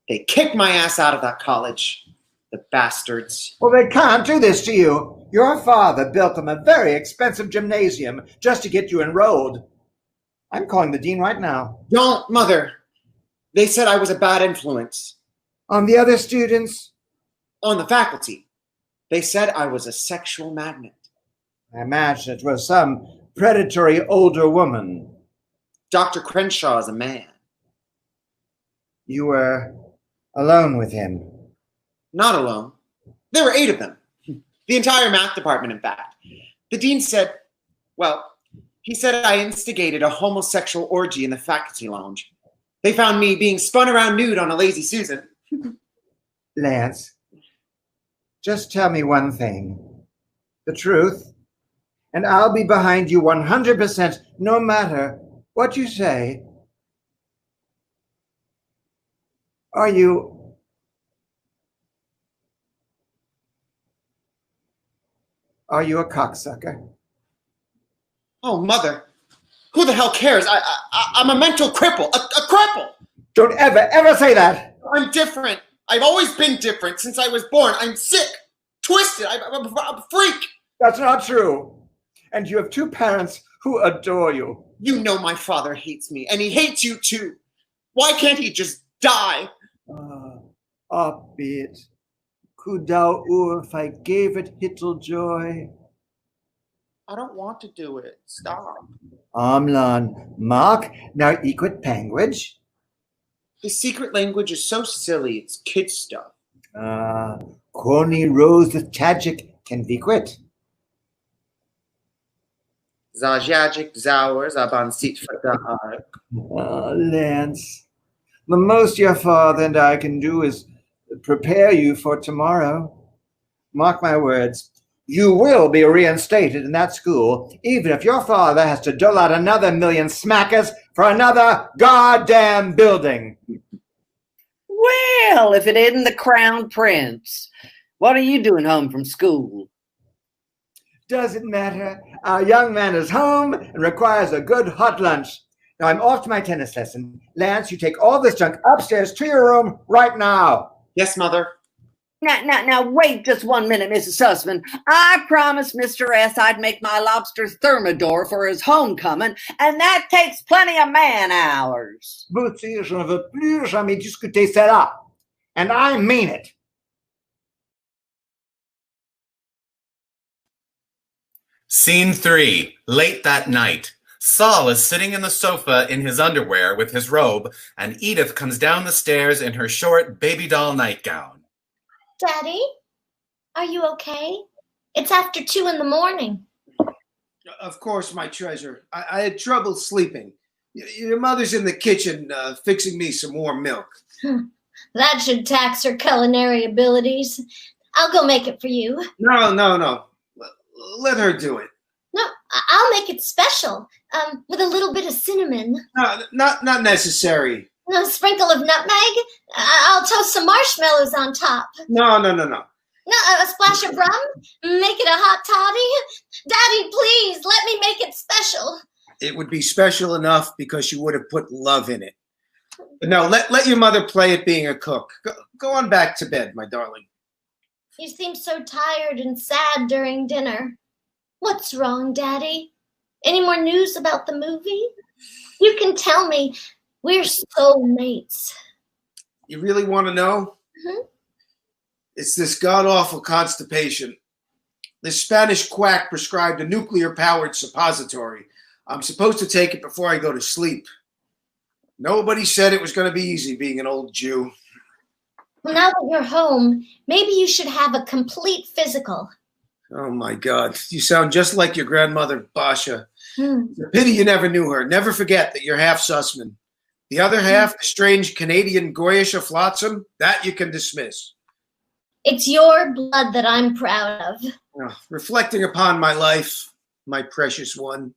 They kicked my ass out of that college. The bastards. Well, they can't do this to you. Your father built them a very expensive gymnasium just to get you enrolled. I'm calling the dean right now. Don't, Mother. They said I was a bad influence. On the other students? On the faculty. They said I was a sexual magnet. I imagine it was some predatory older woman. Dr. Crenshaw is a man. You were alone with him? Not alone. There were 8 of them. The entire math department, in fact. The dean said, well, he said I instigated a homosexual orgy in the faculty lounge. They found me being spun around nude on a Lazy Susan. Lance, just tell me one thing. The truth. And I'll be behind you 100% no matter what you say. Are you a cocksucker? Oh, Mother. Who the hell cares? I'm a mental cripple. A cripple. Don't ever say that. I'm different. I've always been different since I was born. I'm sick, twisted. I'm a freak. That's not true. And you have 2 parents who adore you. You know my father hates me, and he hates you too. Why can't he just die? Uppit. Kudau if I gave it hittle joy. I don't want to do it. Stop. Amlan, Mark, now equid language. The secret language is so silly. It's kid stuff. Corny Rose the Tajik can be quit. Zajajic Zowers Abansit Fadak. Lance, the most your father and I can do is prepare you for tomorrow. Mark my words, you will be reinstated in that school, even if your father has to dole out another 1,000,000 smackers for another goddamn building. Well, if it isn't the Crown Prince. What are you doing home from school? Doesn't matter. Our young man is home and requires a good hot lunch. Now I'm off to my tennis lesson. Lance, you take all this junk upstairs to your room right now. Yes, Mother. Now, wait just 1 minute, Mrs. Sussman. I promised Mr. S. I'd make my lobster thermidor for his homecoming, and that takes plenty of man hours. Bootsy, je ne veux plus jamais discuter cela. And I mean it. Scene 3, late that night. Saul is sitting in the sofa in his underwear with his robe, and Edith comes down the stairs in her short baby doll nightgown. Daddy, are you okay? It's after 2 in the morning. Of course, my treasure. I had trouble sleeping. Your mother's in the kitchen fixing me some warm milk. That should tax her culinary abilities. I'll go make it for you. No. Let her do it. No, I'll make it special, with a little bit of cinnamon. No, not necessary. A sprinkle of nutmeg? I'll toast some marshmallows on top. No. No, a splash of rum? Make it a hot toddy? Daddy, please, let me make it special. It would be special enough because you would have put love in it. But no, let your mother play at being a cook. Go on back to bed, my darling. You seem so tired and sad during dinner. What's wrong, Daddy? Any more news about the movie? You can tell me. We're soulmates. You really want to know? Mm-hmm. It's this god-awful constipation. This Spanish quack prescribed a nuclear-powered suppository. I'm supposed to take it before I go to sleep. Nobody said it was going to be easy being an old Jew. Well, now that you're home, maybe you should have a complete physical. Oh, my God. You sound just like your grandmother, Basha. It's a pity you never knew her. Never forget that you're half Sussman. The other half, the strange Canadian Goyish flotsam, that you can dismiss. It's your blood that I'm proud of. Reflecting upon my life, my precious one,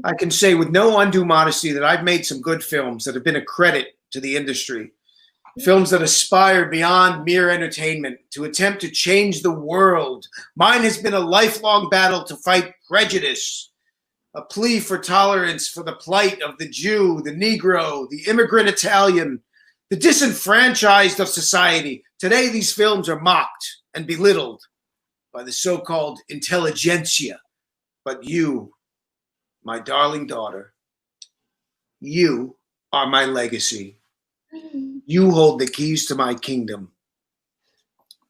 I can say with no undue modesty that I've made some good films that have been a credit to the industry. Films that aspire beyond mere entertainment, to attempt to change the world. Mine has been a lifelong battle to fight prejudice. A plea for tolerance for the plight of the Jew, the Negro, the immigrant Italian, the disenfranchised of society. Today, these films are mocked and belittled by the so-called intelligentsia. But you, my darling daughter, you are my legacy. You hold the keys to my kingdom.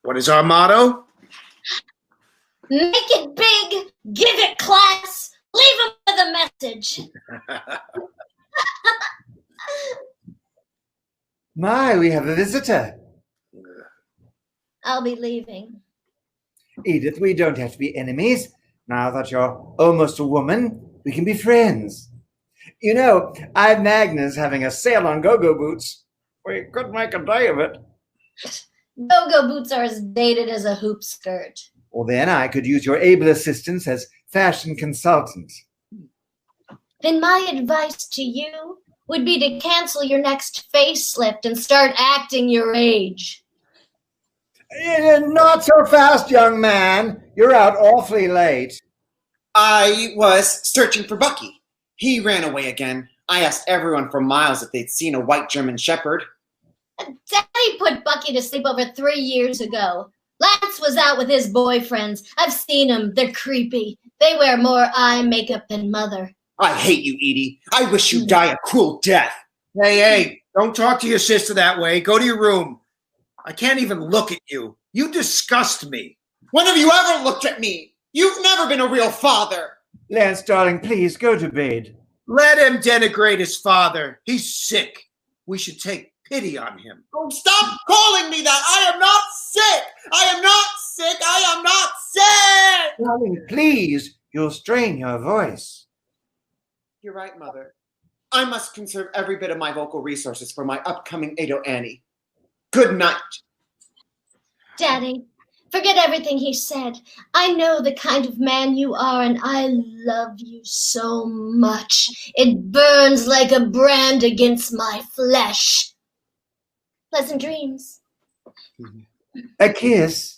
What is our motto? Make it big, give it class, leave them with a message. My, we have a visitor. I'll be leaving. Edith, we don't have to be enemies. Now that you're almost a woman, we can be friends. You know, I'm Magnus having a sale on go-go boots. We could make a day of it. Go-go boots are as dated as a hoop skirt. Well, then I could use your able assistance as fashion consultant. Then my advice to you would be to cancel your next facelift and start acting your age. Not so fast, young man. You're out awfully late. I was searching for Bucky. He ran away again. I asked everyone for miles if they'd seen a white German shepherd. Daddy put Bucky to sleep over 3 years ago. Lance was out with his boyfriends. I've seen them. They're creepy. They wear more eye makeup than Mother. I hate you, Edie. I wish you'd die a cruel death. Hey, don't talk to your sister that way. Go to your room. I can't even look at you. You disgust me. When have you ever looked at me? You've never been a real father. Lance, darling, please go to bed. Let him denigrate his father. He's sick. We should take pity on him. Oh, stop calling me that. I am not sick. I am not sick. I am not sick. Darling, please. You'll strain your voice. You're right, Mother. I must conserve every bit of my vocal resources for my upcoming Ado Annie. Good night. Daddy, forget everything he said. I know the kind of man you are, and I love you so much. It burns like a brand against my flesh. Pleasant dreams. A kiss.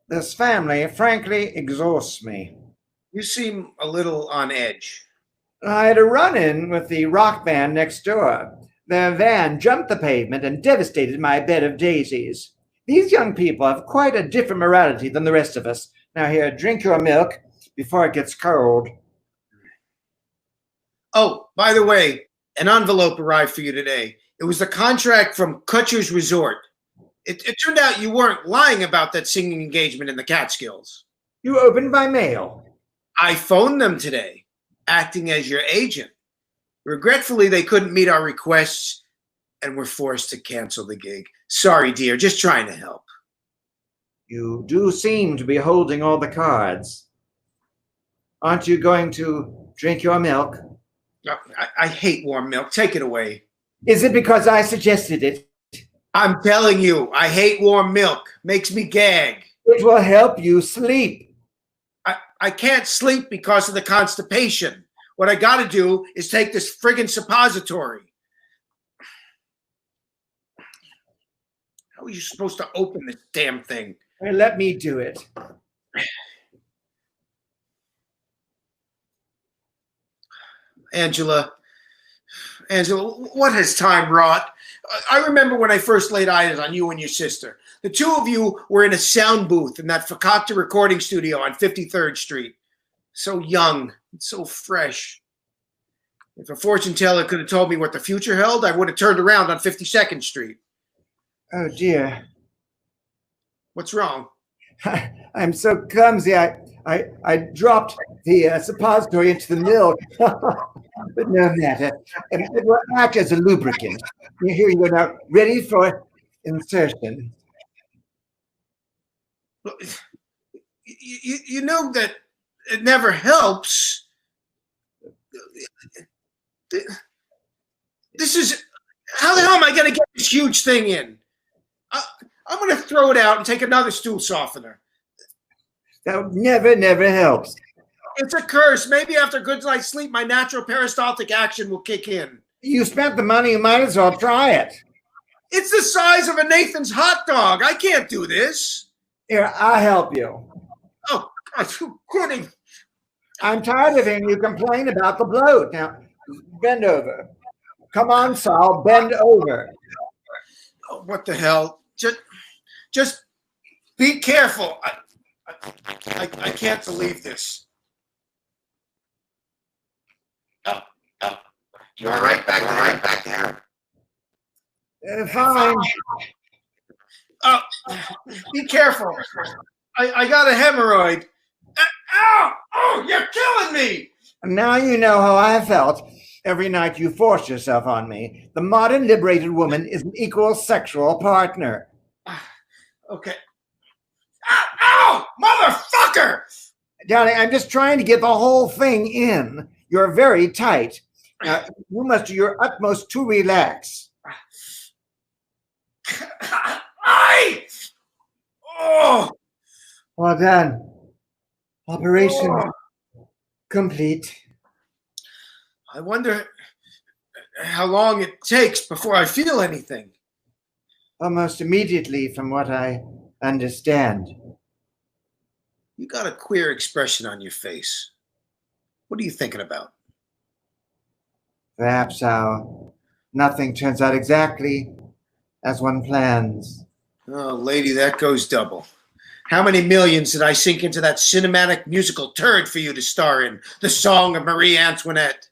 This family, frankly, exhausts me. You seem a little on edge. I had a run-in with the rock band next door. Their van jumped the pavement and devastated my bed of daisies. These young people have quite a different morality than the rest of us. Now here, drink your milk before it gets cold. Oh, by the way, an envelope arrived for you today. It was the contract from Kutcher's Resort. It turned out you weren't lying about that singing engagement in the Catskills. You opened by mail. I phoned them today, acting as your agent. Regretfully, they couldn't meet our requests and were forced to cancel the gig. Sorry, dear, just trying to help. You do seem to be holding all the cards. Aren't you going to drink your milk? I hate warm milk. Take it away. Is it because I suggested it? I'm telling you, I hate warm milk. Makes me gag. It will help you sleep. I can't sleep because of the constipation. What I got to do is take this friggin' suppository. How are you supposed to open this damn thing? Well, let me do it. Angela, what has time wrought? I remember when I first laid eyes on you and your sister. The two of you were in a sound booth in that Fakakta recording studio on 53rd Street. So young, so fresh. If a fortune teller could have told me what the future held, I would have turned around on 52nd Street. Oh, dear. What's wrong? I'm so clumsy. I dropped the suppository into the milk. But no matter. It will act as a lubricant. Here you go now, ready for insertion. You know that it never helps. This is, how the hell am I going to get this huge thing in? I'm going to throw it out and take another stool softener. That never helps. It's a curse. Maybe after a good night's sleep, my natural peristaltic action will kick in. You spent the money, you might as well try it. It's the size of a Nathan's hot dog. I can't do this. Here, I'll help you. Oh, God, you're kidding. I'm tired of hearing you complain about the bloat. Now, bend over. Come on, Saul, bend over. Oh, what the hell? Just be careful. I can't believe this. Oh, you're right back there. Fine. Oh, be careful. I got a hemorrhoid. Ow! Oh, you're killing me. Now you know how I felt Every night you force yourself on me. The modern liberated woman is an equal sexual partner. Okay. Ow! Motherfucker! Darling, I'm just trying to get the whole thing in. You're very tight. Now, you must do your utmost to relax. Oh! Well done. Operation complete. I wonder how long it takes before I feel anything. Almost immediately, from what I understand. You got a queer expression on your face. What are you thinking about? Perhaps how nothing turns out exactly as one plans. Oh, lady, that goes double. How many millions did I sink into that cinematic musical turd for you to star in? The Song of Marie Antoinette.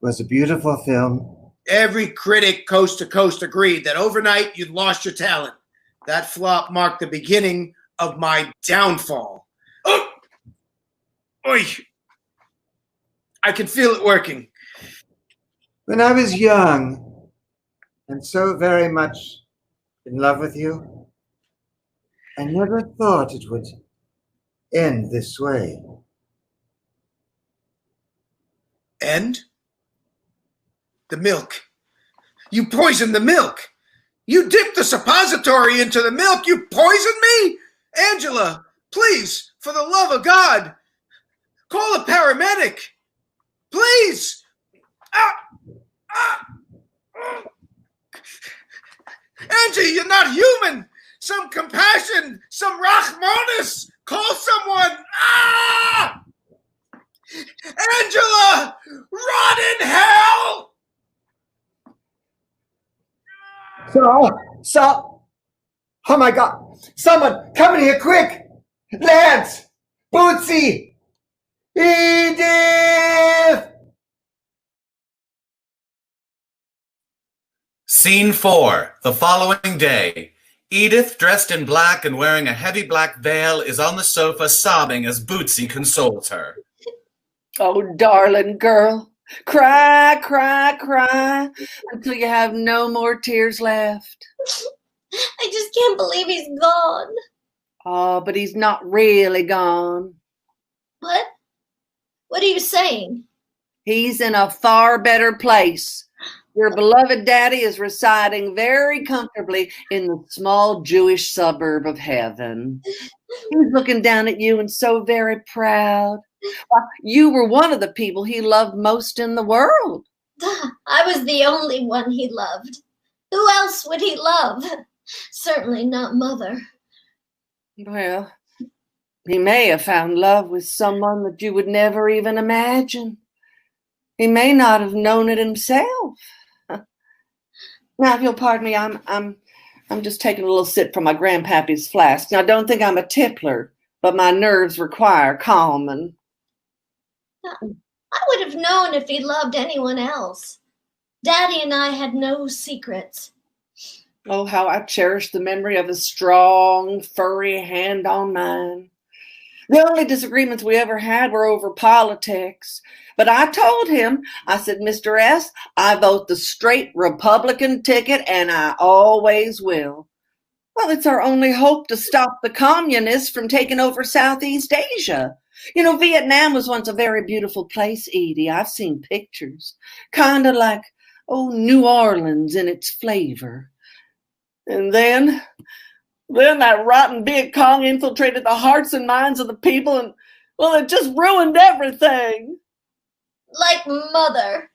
It was a beautiful film. Every critic coast to coast agreed that overnight you'd lost your talent. That flop marked the beginning of my downfall. Oh! Oy! I can feel it working. When I was young and so very much in love with you, I never thought it would end this way. End? The milk. You poisoned the milk. You dipped the suppository into the milk. You poisoned me? Angela, please, for the love of God, call a paramedic. Please. Angie, you're not human. Some compassion, some Rachmanis. Call someone. Angela, rot in hell. So, oh my God, someone come in here quick. Lance, Bootsy, Edith. Scene 4, the following day. Edith, dressed in black and wearing a heavy black veil, is on the sofa sobbing as Bootsy consoles her. Oh, darling girl, cry, cry, cry until you have no more tears left. I just can't believe he's gone. Oh, but he's not really gone. What? What are you saying? He's in a far better place. Your beloved daddy is residing very comfortably in the small Jewish suburb of heaven. He's looking down at you and so very proud. You were one of the people he loved most in the world. I was the only one he loved. Who else would he love? Certainly not Mother. Well, he may have found love with someone that you would never even imagine. He may not have known it himself. Now, if you'll pardon me, I'm just taking a little sip from my grandpappy's flask. Now, don't think I'm a tippler, but my nerves require calming. I would have known if he loved anyone else. Daddy and I had no secrets. Oh, how I cherish the memory of his strong, furry hand on mine. The only disagreements we ever had were over politics. But I told him, I said, Mr. S., I vote the straight Republican ticket, and I always will. Well, it's our only hope to stop the communists from taking over Southeast Asia. You know, Vietnam was once a very beautiful place, Edie. I've seen pictures. Kind of like, New Orleans in its flavor. And then that rotten Viet Cong infiltrated the hearts and minds of the people, and, well, it just ruined everything. Like Mother.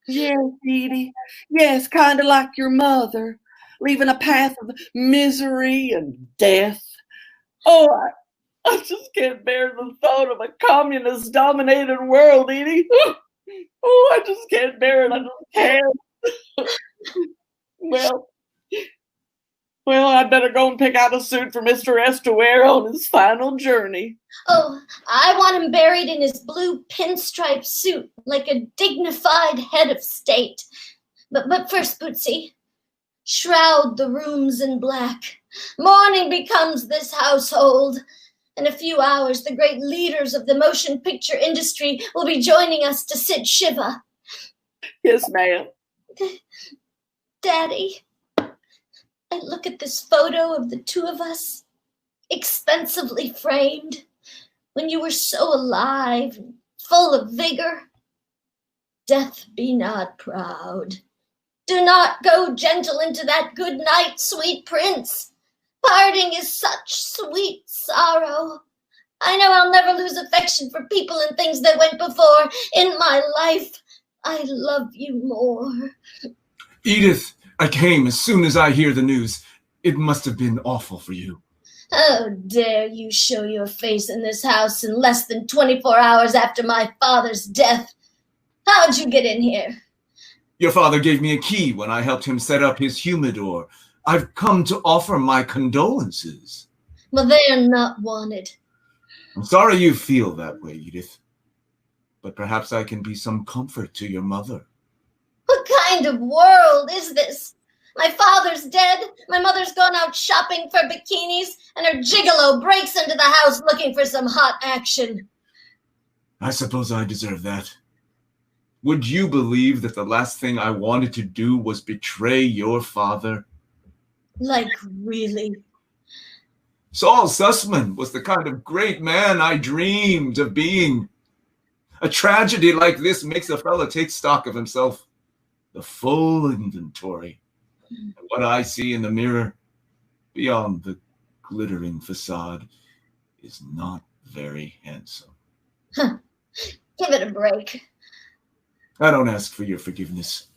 Yes, Edie. Yes, kind of like your mother, leaving a path of misery and death. Oh, I just can't bear the thought of a communist-dominated world, Edie. Oh, I just can't bear it. I just can't. Well, I'd better go and pick out a suit for Mr. S to wear on his final journey. Oh, I want him buried in his blue pinstripe suit, like a dignified head of state. But first, Bootsy, shroud the rooms in black. Mourning becomes this household. In a few hours, the great leaders of the motion picture industry will be joining us to sit Shiva. Yes, ma'am. Daddy, I look at this photo of the two of us, expensively framed, when you were so alive and full of vigor. Death be not proud. Do not go gentle into that good night, sweet prince. Parting is such sweet sorrow. I know I'll never lose affection for people and things that went before. In my life, I love you more. Edith, I came as soon as I hear the news. It must have been awful for you. How dare you show your face in this house in less than 24 hours after my father's death? How'd you get in here? Your father gave me a key when I helped him set up his humidor. I've come to offer my condolences. Well, they are not wanted. I'm sorry you feel that way, Edith. But perhaps I can be some comfort to your mother. What kind of world is this? My father's dead, my mother's gone out shopping for bikinis, and her gigolo breaks into the house looking for some hot action. I suppose I deserve that. Would you believe that the last thing I wanted to do was betray your father? Like, really? Saul Sussman was the kind of great man I dreamed of being. A tragedy like this makes a fella take stock of himself. The full inventory. And what I see in the mirror, beyond the glittering facade, is not very handsome. Huh. Give it a break. I don't ask for your forgiveness.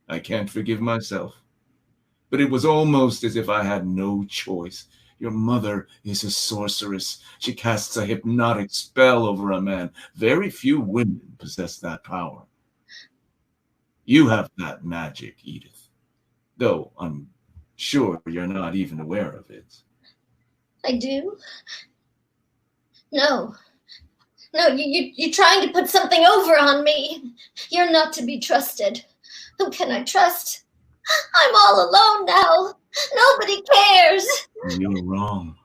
I can't forgive myself. But it was almost as if I had no choice. Your mother is a sorceress. She casts a hypnotic spell over a man. Very few women possess that power. You have that magic, Edith. Though I'm sure you're not even aware of it. I do? No, you're trying to put something over on me. You're not to be trusted. Who can I trust? I'm all alone now. Nobody cares. You're wrong.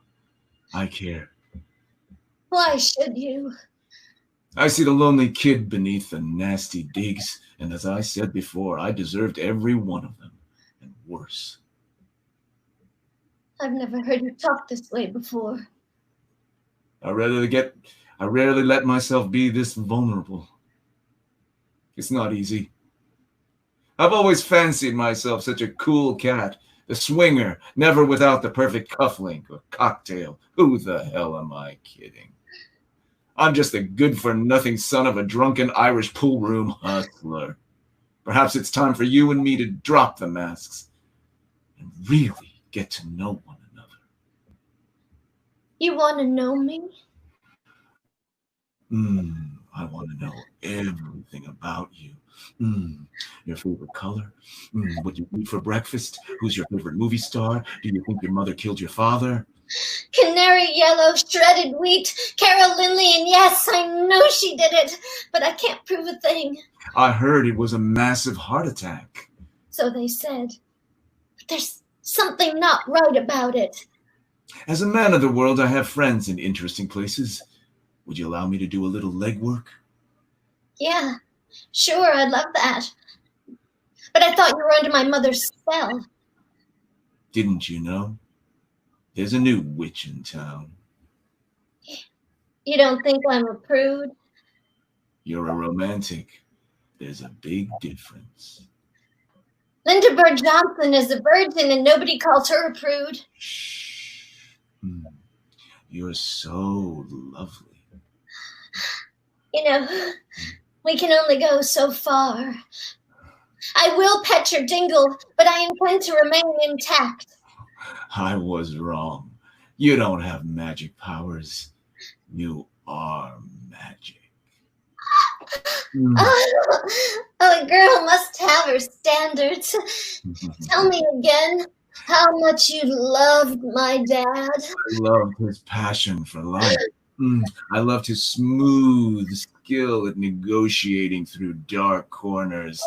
I care. Why should you? I see the lonely kid beneath the nasty digs, and as I said before, I deserved every one of them, and worse. I've never heard you talk this way before. I rarely let myself be this vulnerable. It's not easy. I've always fancied myself such a cool cat, the swinger, never without the perfect cufflink or cocktail. Who the hell am I kidding? I'm just a good-for-nothing son of a drunken Irish pool room hustler. Perhaps it's time for you and me to drop the masks and really get to know one another. You want to know me? I want to know everything about you. Your favorite color? What you eat for breakfast? Who's your favorite movie star? Do you think your mother killed your father? Canary yellow, shredded wheat, Carol Lindley, and yes, I know she did it, but I can't prove a thing. I heard it was a massive heart attack. So they said. But there's something not right about it. As a man of the world, I have friends in interesting places. Would you allow me to do a little legwork? Yeah, sure, I'd love that. But I thought you were under my mother's spell. Didn't you know? There's a new witch in town. You don't think I'm a prude? You're a romantic. There's a big difference. Linda Bird Johnson is a virgin and nobody calls her a prude. Shh. You're so lovely. You know, we can only go so far. I will pet your dingle, but I intend to remain intact. I was wrong. You don't have magic powers. You are magic. A girl must have her standards. Tell me again how much you loved my dad. I loved his passion for life. I love to smooth skill at negotiating through dark corners.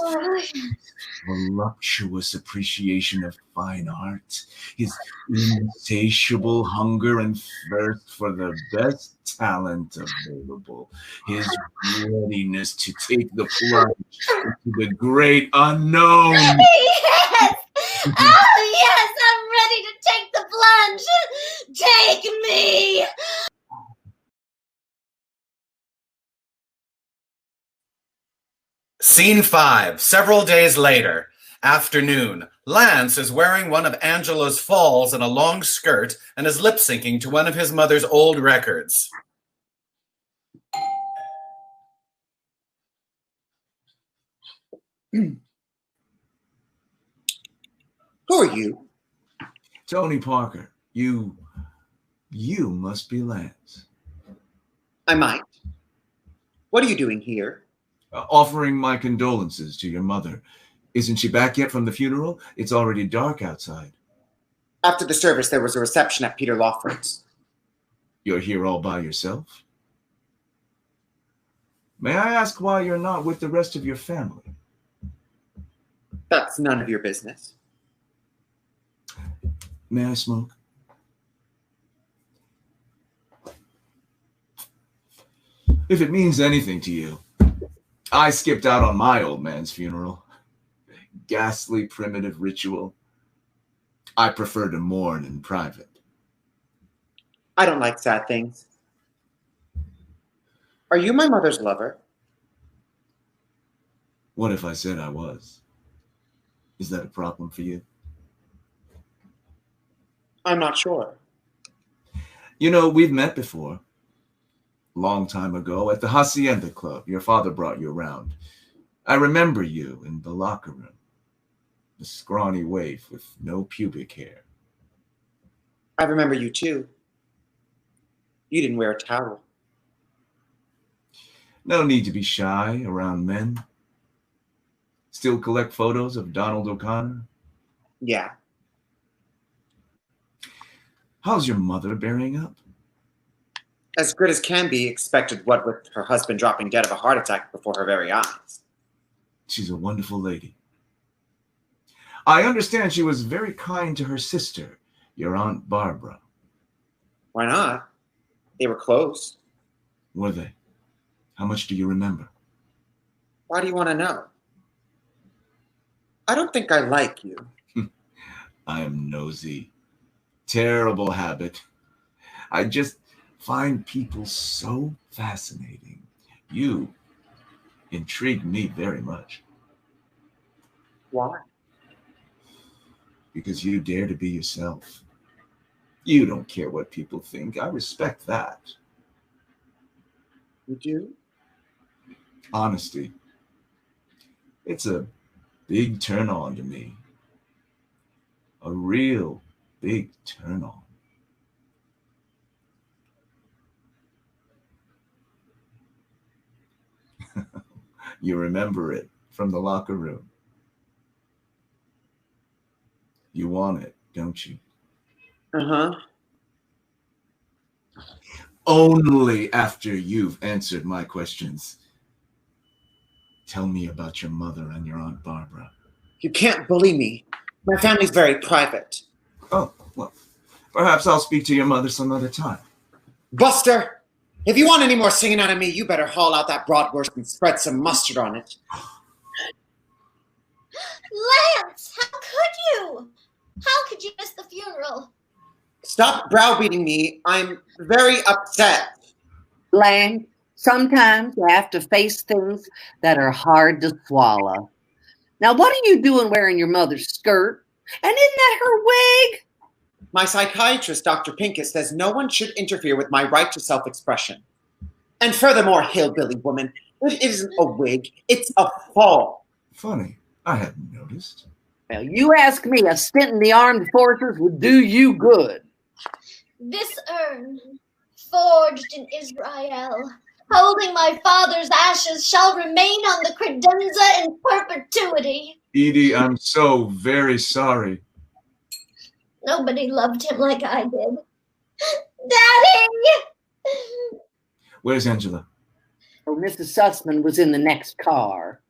Voluptuous appreciation of fine art, his insatiable hunger and thirst for the best talent available, his readiness to take the plunge into the great unknown. Yes! Oh, yes, I'm ready to take the plunge. Take me. Scene 5, several days later. Afternoon. Lance is wearing one of Angela's falls and a long skirt and is lip-syncing to one of his mother's old records. Who are you? Tony Parker. You must be Lance. I might. What are you doing here? Offering my condolences to your mother. Isn't she back yet from the funeral? It's already dark outside. After the service, there was a reception at Peter Lawford's. You're here all by yourself? May I ask why you're not with the rest of your family? That's none of your business. May I smoke? If it means anything to you, I skipped out on my old man's funeral. Ghastly primitive ritual. I prefer to mourn in private. I don't like sad things. Are you my mother's lover? What if I said I was? Is that a problem for you? I'm not sure. You know, we've met before. Long time ago at the Hacienda Club. Your father brought you around. I remember you in the locker room. The scrawny waif with no pubic hair. I remember you too. You didn't wear a towel. No need to be shy around men. Still collect photos of Donald O'Connor? Yeah. How's your mother bearing up? As good as can be expected, what with her husband dropping dead of a heart attack before her very eyes. She's a wonderful lady. I understand she was very kind to her sister, your Aunt Barbara. Why not? They were close. Were they? How much do you remember? Why do you want to know? I don't think I like you. I am nosy. Terrible habit. I just find people so fascinating. You intrigue me very much. Why? Because you dare to be yourself. You don't care what people think. I respect that. You do? Honesty. It's a big turn on to me. A real big turn on. You remember it from the locker room. You want it, don't you? Uh-huh. Only after you've answered my questions. Tell me about your mother and your Aunt Barbara. You can't bully me. My family's very private. Oh, well, perhaps I'll speak to your mother some other time. Buster, if you want any more singing out of me, you better haul out that bratwurst and spread some mustard on it. Lance, how could you? How could you miss the funeral? Stop browbeating me. I'm very upset. Lang, sometimes you have to face things that are hard to swallow. Now, what are you doing wearing your mother's skirt? And isn't that her wig? My psychiatrist, Dr. Pincus, says no one should interfere with my right to self-expression. And furthermore, hillbilly woman, it isn't a wig, it's a fall. Funny, I hadn't noticed. Well, you ask me, a stint in the armed forces would do you good. This urn, forged in Israel, holding my father's ashes, shall remain on the credenza in perpetuity. Edie, I'm so very sorry. Nobody loved him like I did. Daddy! Where's Angela? Oh, Mrs. Sussman was in the next car.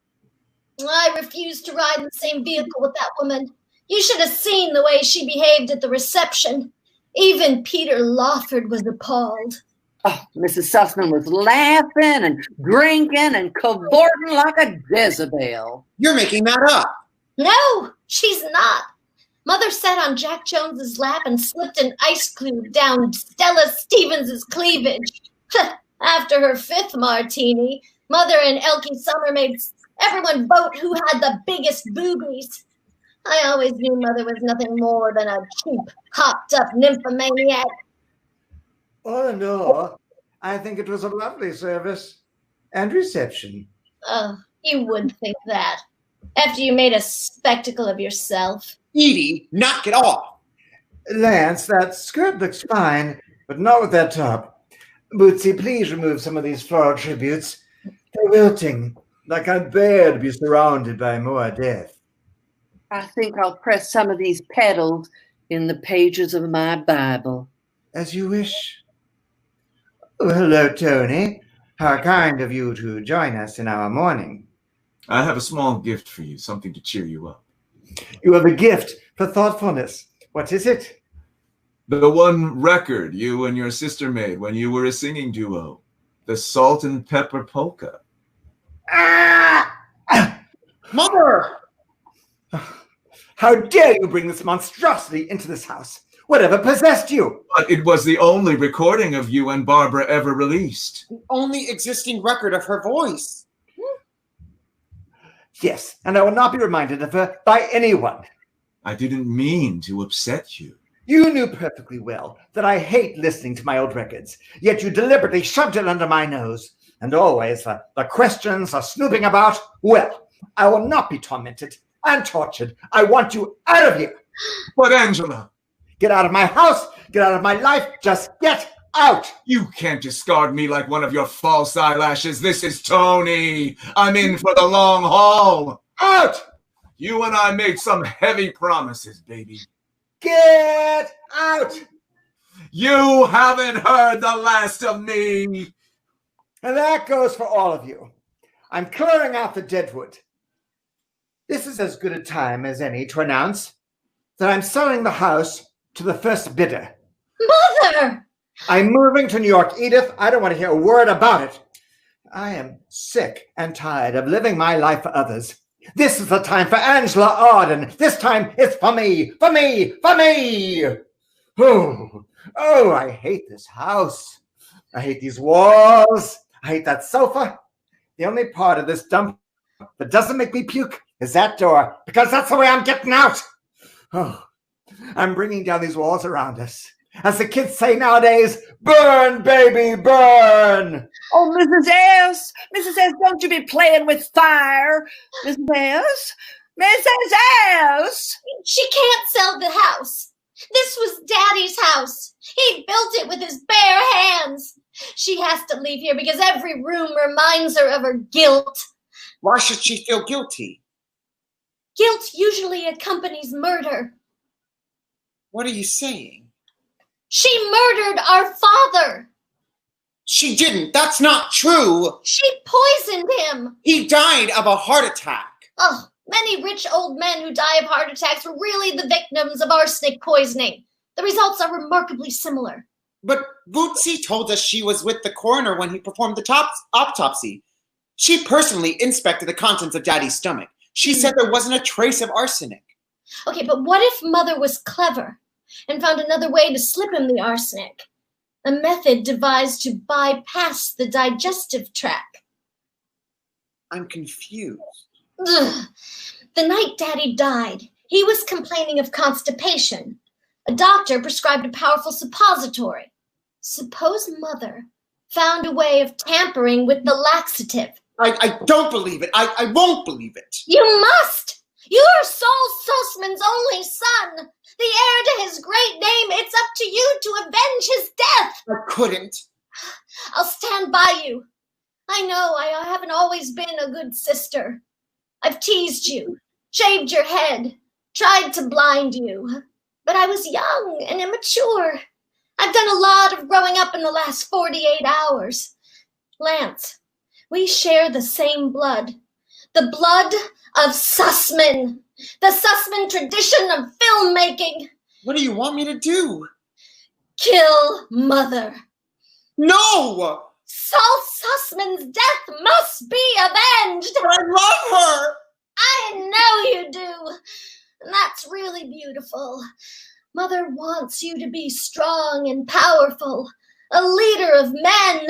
I refuse to ride in the same vehicle with that woman. You should have seen the way she behaved at the reception. Even Peter Lawford was appalled. Oh, Mrs. Sussman was laughing and drinking and cavorting like a Jezebel. You're making that up. No, she's not. Mother sat on Jack Jones's lap and slipped an ice cube down Stella Stevens's cleavage. After her 5th martini, Mother and Elkie Summer made everyone vote who had the biggest boobies. I always knew Mother was nothing more than a cheap, hopped-up nymphomaniac. All in all, I think it was a lovely service and reception. Oh, you would think that. After you made a spectacle of yourself. Edie, knock it off. Lance, that skirt looks fine, but not with that top. Bootsy, please remove some of these floral tributes. They're wilting, like I'd bear to be surrounded by more death. I think I'll press some of these petals in the pages of my Bible. As you wish. Oh, hello, Tony. How kind of you to join us in our mourning. I have a small gift for you, something to cheer you up. You have a gift for thoughtfulness. What is it? The one record you and your sister made when you were a singing duo. The Salt and Pepper Polka. Ah! Mother! How dare you bring this monstrosity into this house? Whatever possessed you? But it was the only recording of you and Barbara ever released. The only existing record of her voice. Yes, and I will not be reminded of her by anyone. I didn't mean to upset you. You knew perfectly well that I hate listening to my old records, yet you deliberately shoved it under my nose. And always the questions are snooping about. Well, I will not be tormented and tortured. I want you out of here. But Angela! Get out of my house. Get out of my life. Just get out. You can't discard me like one of your false eyelashes. This is Tony. I'm in for the long haul. Out. You and I made some heavy promises, baby. Get out. You haven't heard the last of me. And that goes for all of you. I'm clearing out the deadwood. This is as good a time as any to announce that I'm selling the house to the first bidder. Mother! I'm moving to New York, Edith. I don't want to hear a word about it. I am sick and tired of living my life for others. This is the time for Angela Arden. This time it's for me, for me, for me. Oh, I hate this house. I hate these walls. I hate that sofa. The only part of this dump that doesn't make me puke is that door, because that's the way I'm getting out. Oh, I'm bringing down these walls around us. As the kids say nowadays, burn, baby, burn. Oh, Mrs. S. Mrs. S., don't you be playing with fire. Mrs. S. Mrs. S. She can't sell the house. This was Daddy's house. He built it with his bare hands. She has to leave here because every room reminds her of her guilt. Why should she feel guilty? Guilt usually accompanies murder. What are you saying? She murdered our father. She didn't. That's not true. She poisoned him. He died of a heart attack. Oh, many rich old men who die of heart attacks were really the victims of arsenic poisoning. The results are remarkably similar. But Bootsy told us she was with the coroner when he performed the autopsy. She personally inspected the contents of Daddy's stomach. She said there wasn't a trace of arsenic. Okay, but what if Mother was clever and found another way to slip him the arsenic? A method devised to bypass the digestive tract. I'm confused. Ugh. The night Daddy died, he was complaining of constipation. A doctor prescribed a powerful suppository. Suppose Mother found a way of tampering with the laxative. I don't believe it. I won't believe it. You must! You're Saul Sussman's only son. The heir to his great name. It's up to you to avenge his death. I couldn't. I'll stand by you. I know I haven't always been a good sister. I've teased you, shaved your head, tried to blind you. But I was young and immature. I've done a lot of growing up in the last 48 hours. Lance, we share the same blood. The blood of Sussman. The Sussman tradition of filmmaking. What do you want me to do? Kill Mother. No! Saul Sussman's death must be avenged. But I love her. I know you do. And that's really beautiful. Mother wants you to be strong and powerful, a leader of men.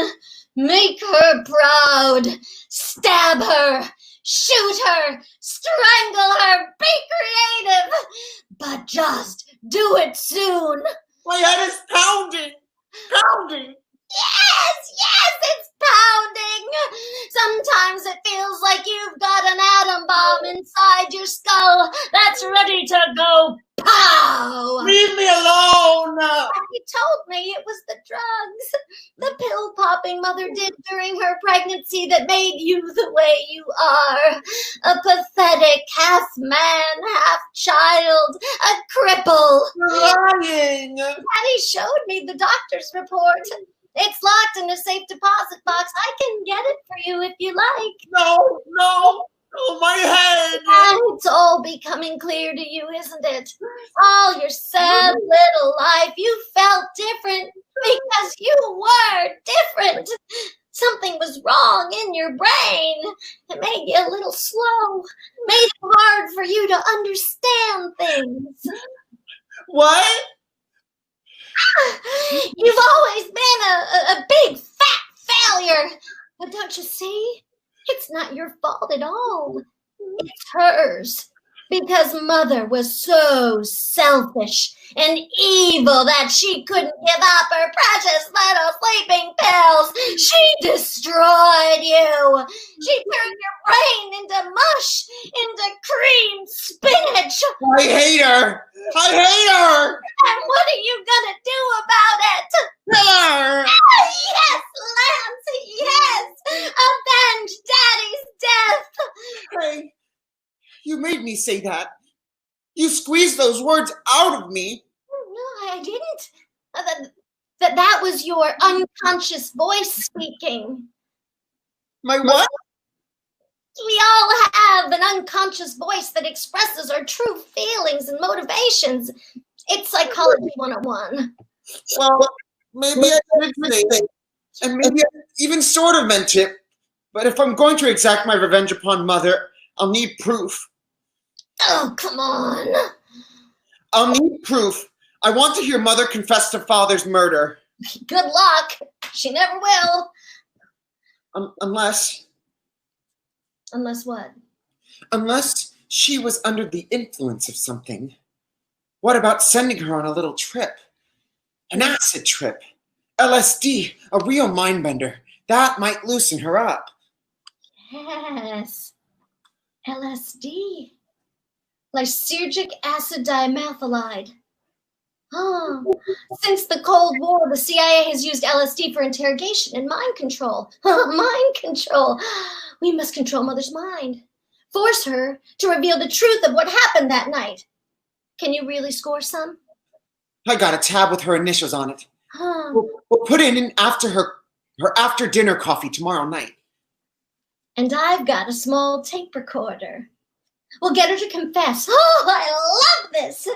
Make her proud. Stab her. Shoot her. Strangle her. Be creative. But just do it soon. My head is pounding. Pounding. Yes, it's pounding. Sometimes it feels like you've got an atom bomb inside your skull that's ready to go pow. Leave me alone. He told me it was the drugs, the pill popping Mother did during her pregnancy that made you the way you are. A pathetic half man, half child, a cripple. You're lying. Daddy showed me the doctor's report. It's locked in a safe deposit box. I can get it for you if you like. No. Oh, my head. It's all becoming clear to you, isn't it? All your sad little life, you felt different because you were different. Something was wrong in your brain. It made you a little slow. Made it hard for you to understand things. What? You've always been a big fat failure. But don't you see? It's not your fault at all. It's hers. Because Mother was so selfish and evil that she couldn't give up her precious little sleeping pills. She destroyed you. She turned your brain into mush, into creamed spinach. I hate her. And what are you gonna do about it? Kill her. Yes, Lance, yes. Avenge Daddy's death. Hey, you made me say that. You squeezed those words out of me. No, I didn't. That was your unconscious voice speaking. My what? We all have an unconscious voice that expresses our true feelings and motivations. It's Psychology 101. Well, maybe I did say it, and maybe I even sort of meant it. But if I'm going to exact my revenge upon Mother, I'll need proof. Oh, come on. I'll need proof. I want to hear Mother confess to Father's murder. Good luck. She never will. Unless... Unless what? Unless she was under the influence of something. What about sending her on a little trip? An acid trip. LSD, a real mind bender. That might loosen her up. Yes. LSD. Lysergic acid dimethylide. Oh, since the Cold War, the CIA has used LSD for interrogation and mind control. Mind control. We must control Mother's mind. Force her to reveal the truth of what happened that night. Can you really score some? I got a tab with her initials on it. Huh. We'll put it in after her after dinner coffee tomorrow night. And I've got a small tape recorder. We'll get her to confess. Oh, I love this.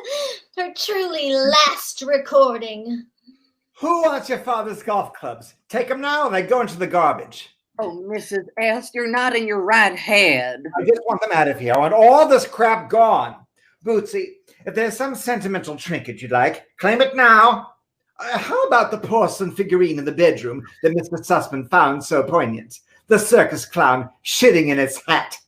Her truly last recording. Who wants your father's golf clubs? Take them now, or they go into the garbage. Oh, Mrs. S., you're not in your right head. I just want them out of here. I want all this crap gone. Bootsy, if there's some sentimental trinket you'd like, claim it now. How about the porcelain figurine in the bedroom that Mr. Sussman found so poignant? The circus clown shitting in its hat.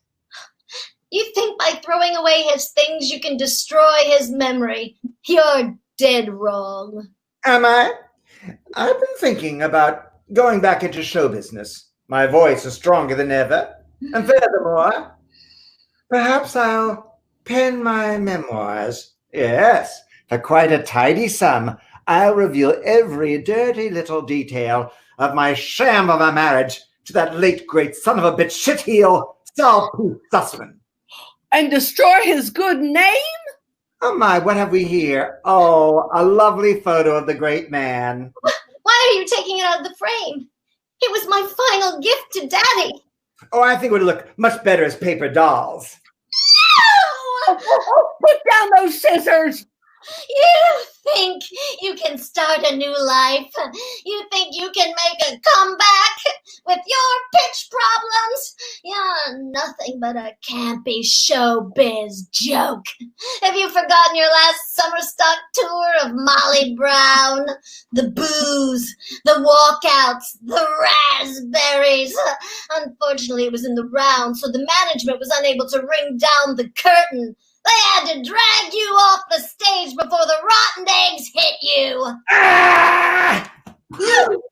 You think by throwing away his things you can destroy his memory? You're dead wrong. Am I? I've been thinking about going back into show business. My voice is stronger than ever. And furthermore, perhaps I'll pen my memoirs. Yes, for quite a tidy sum, I'll reveal every dirty little detail of my sham of a marriage to that late great son of a bitch shitheel, Saul P. Sussman. And destroy his good name? Oh my, what have we here? Oh, a lovely photo of the great man. Why are you taking it out of the frame? It was my final gift to Daddy. Oh, I think it would look much better as paper dolls. No! Put down those scissors! You think you can start a new life? You think you can make a comeback with your pitch problems? You're nothing but a campy showbiz joke. Have you forgotten your last summer stock tour of Molly Brown? The booze, the walkouts, the raspberries. Unfortunately, it was in the round, so the management was unable to ring down the curtain. They had to drag you off the stage before the rotten eggs hit you. Ah! Oh!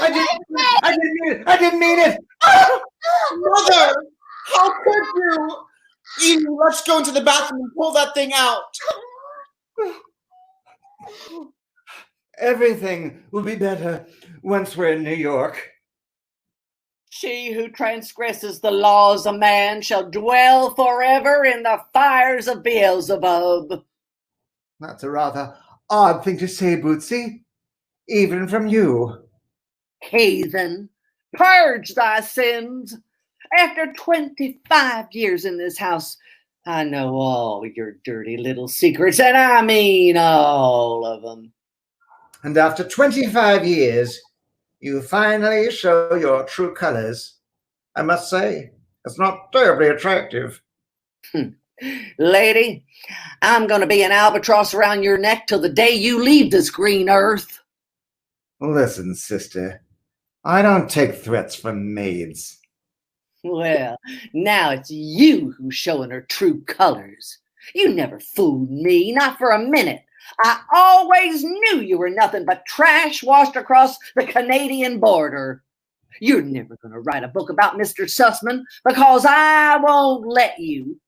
I didn't mean it. Mother, how could you? Edie, let's go into the bathroom and pull that thing out. Everything will be better once we're in New York. She who transgresses the laws of man shall dwell forever in the fires of Beelzebub. That's a rather odd thing to say, Bootsy, even from you. Heathen, purge thy sins. After 25 years in this house, I know all your dirty little secrets, and I mean all of them. And after 25 years, you finally show your true colors. I must say, it's not terribly attractive. Lady, I'm going to be an albatross around your neck till the day you leave this green earth. Listen, sister, I don't take threats from maids. Well, now it's you who's showing her true colors. You never fooled me, not for a minute. I always knew you were nothing but trash washed across the Canadian border. You're never going to write a book about Mr. Sussman because I won't let you.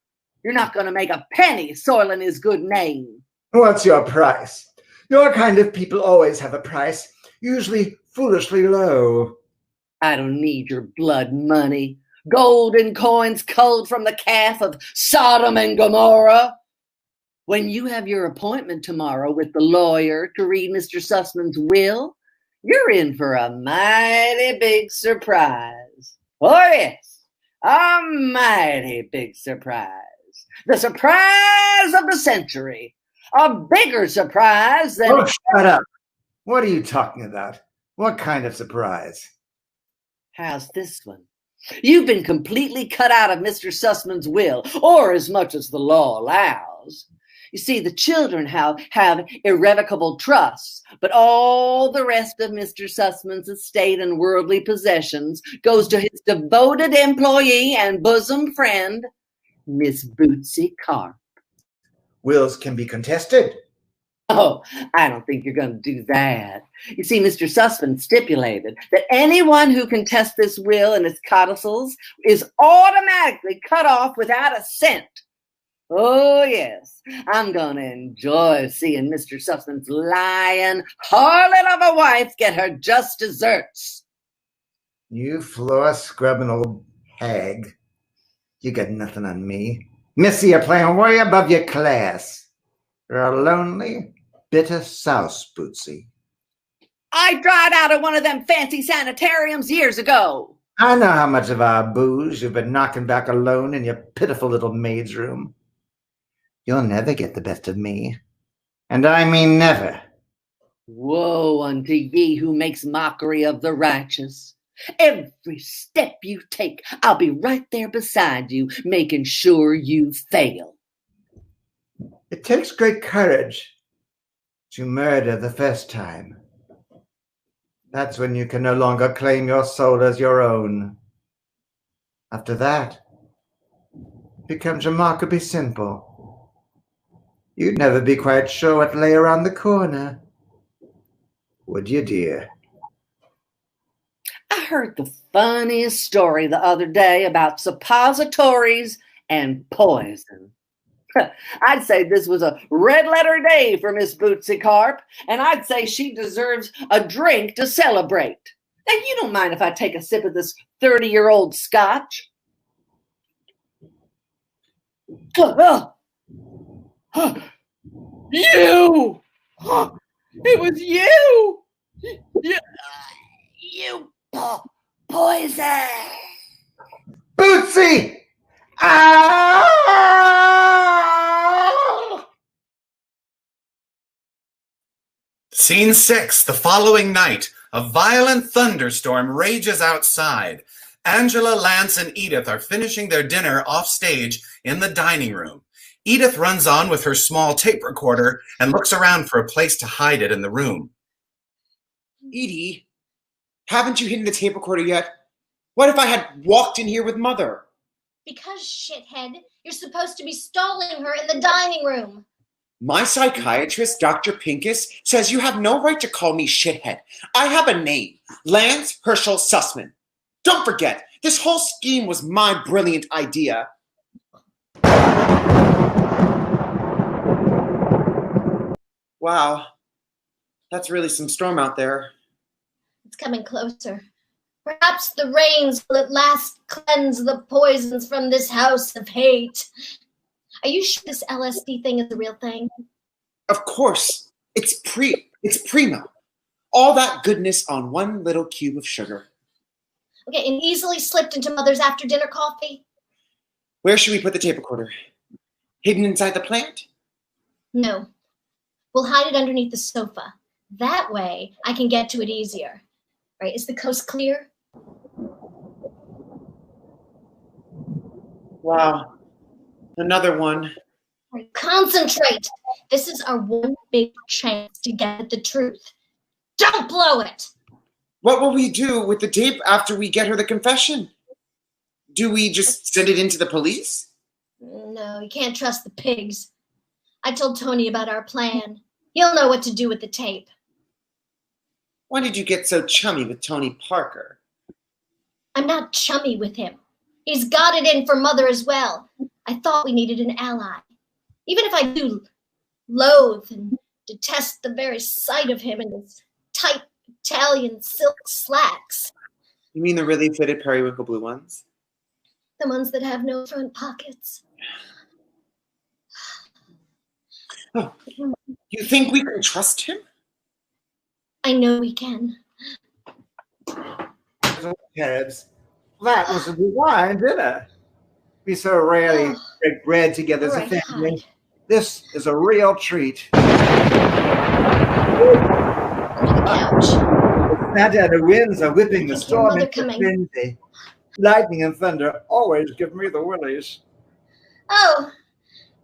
You're not going to make a penny soiling his good name. What's your price? Your kind of people always have a price, usually foolishly low. I don't need your blood money. Golden coins culled from the calf of Sodom and Gomorrah. When you have your appointment tomorrow with the lawyer to read Mr. Sussman's will, you're in for a mighty big surprise. Oh, yes, a mighty big surprise. The surprise of the century. A bigger surprise than... Oh, shut up. What are you talking about? What kind of surprise? How's this one? You've been completely cut out of Mr. Sussman's will, or as much as the law allows. You see, the children have irrevocable trusts, but all the rest of Mr. Sussman's estate and worldly possessions goes to his devoted employee and bosom friend, Miss Bootsy Carp. Wills can be contested. Oh, I don't think you're going to do that. You see, Mr. Sussman stipulated that anyone who contests this will and its codicils is automatically cut off without a cent. Oh, yes, I'm going to enjoy seeing Mr. Sussman's lying harlot of a wife get her just desserts. You floor-scrubbing old hag. You got nothing on me. Missy, you're playing way above your class. You're a lonely, bitter souse, Bootsy. I dried out of one of them fancy sanitariums years ago. I know how much of our booze you've been knocking back alone in your pitiful little maid's room. You'll never get the best of me. And I mean never. Woe unto ye who makes mockery of the righteous. Every step you take, I'll be right there beside you, making sure you fail. It takes great courage to murder the first time. That's when you can no longer claim your soul as your own. After that, it becomes remarkably simple. You'd never be quite sure what lay around the corner. Would you, dear? I heard the funniest story the other day about suppositories and poison. I'd say this was a red letter day for Miss Bootsy Carp, and I'd say she deserves a drink to celebrate. Now, you don't mind if I take a sip of this 30-year-old scotch? You! It was you! You poison! Bootsy! Ah! Scene 6. The following night, a violent thunderstorm rages outside. Angela, Lance, and Edith are finishing their dinner off stage in the dining room. Edith runs on with her small tape recorder and looks around for a place to hide it in the room. Edie, haven't you hidden the tape recorder yet? What if I had walked in here with Mother? Because, shithead, you're supposed to be stalling her in the dining room. My psychiatrist, Dr. Pincus, says you have no right to call me shithead. I have a name, Lance Herschel Sussman. Don't forget, this whole scheme was my brilliant idea. Wow, that's really some storm out there. It's coming closer. Perhaps the rains will at last cleanse the poisons from this house of hate. Are you sure this LSD thing is a real thing? Of course. It's primo. All that goodness on one little cube of sugar. Okay, and easily slipped into Mother's after-dinner coffee? Where should we put the tape recorder? Hidden inside the plant? No. We'll hide it underneath the sofa. That way, I can get to it easier. Right, is the coast clear? Wow. Another one. Right, concentrate. This is our one big chance to get at the truth. Don't blow it! What will we do with the tape after we get her the confession? Do we just send it in to the police? No, you can't trust the pigs. I told Tony about our plan. He'll know what to do with the tape. Why did you get so chummy with Tony Parker? I'm not chummy with him. He's got it in for Mother as well. I thought we needed an ally. Even if I do loathe and detest the very sight of him in his tight Italian silk slacks. You mean the really fitted periwinkle blue ones? The ones that have no front pockets. Oh, you think we can trust him? I know we can. Kids, that was a divine dinner. We so rarely break bread together as a family. Hide. This is a real treat. Under the couch. Santa and the winds are whipping the storm Mother into coming. frenzy. Lightning and thunder always give me the willies. Oh,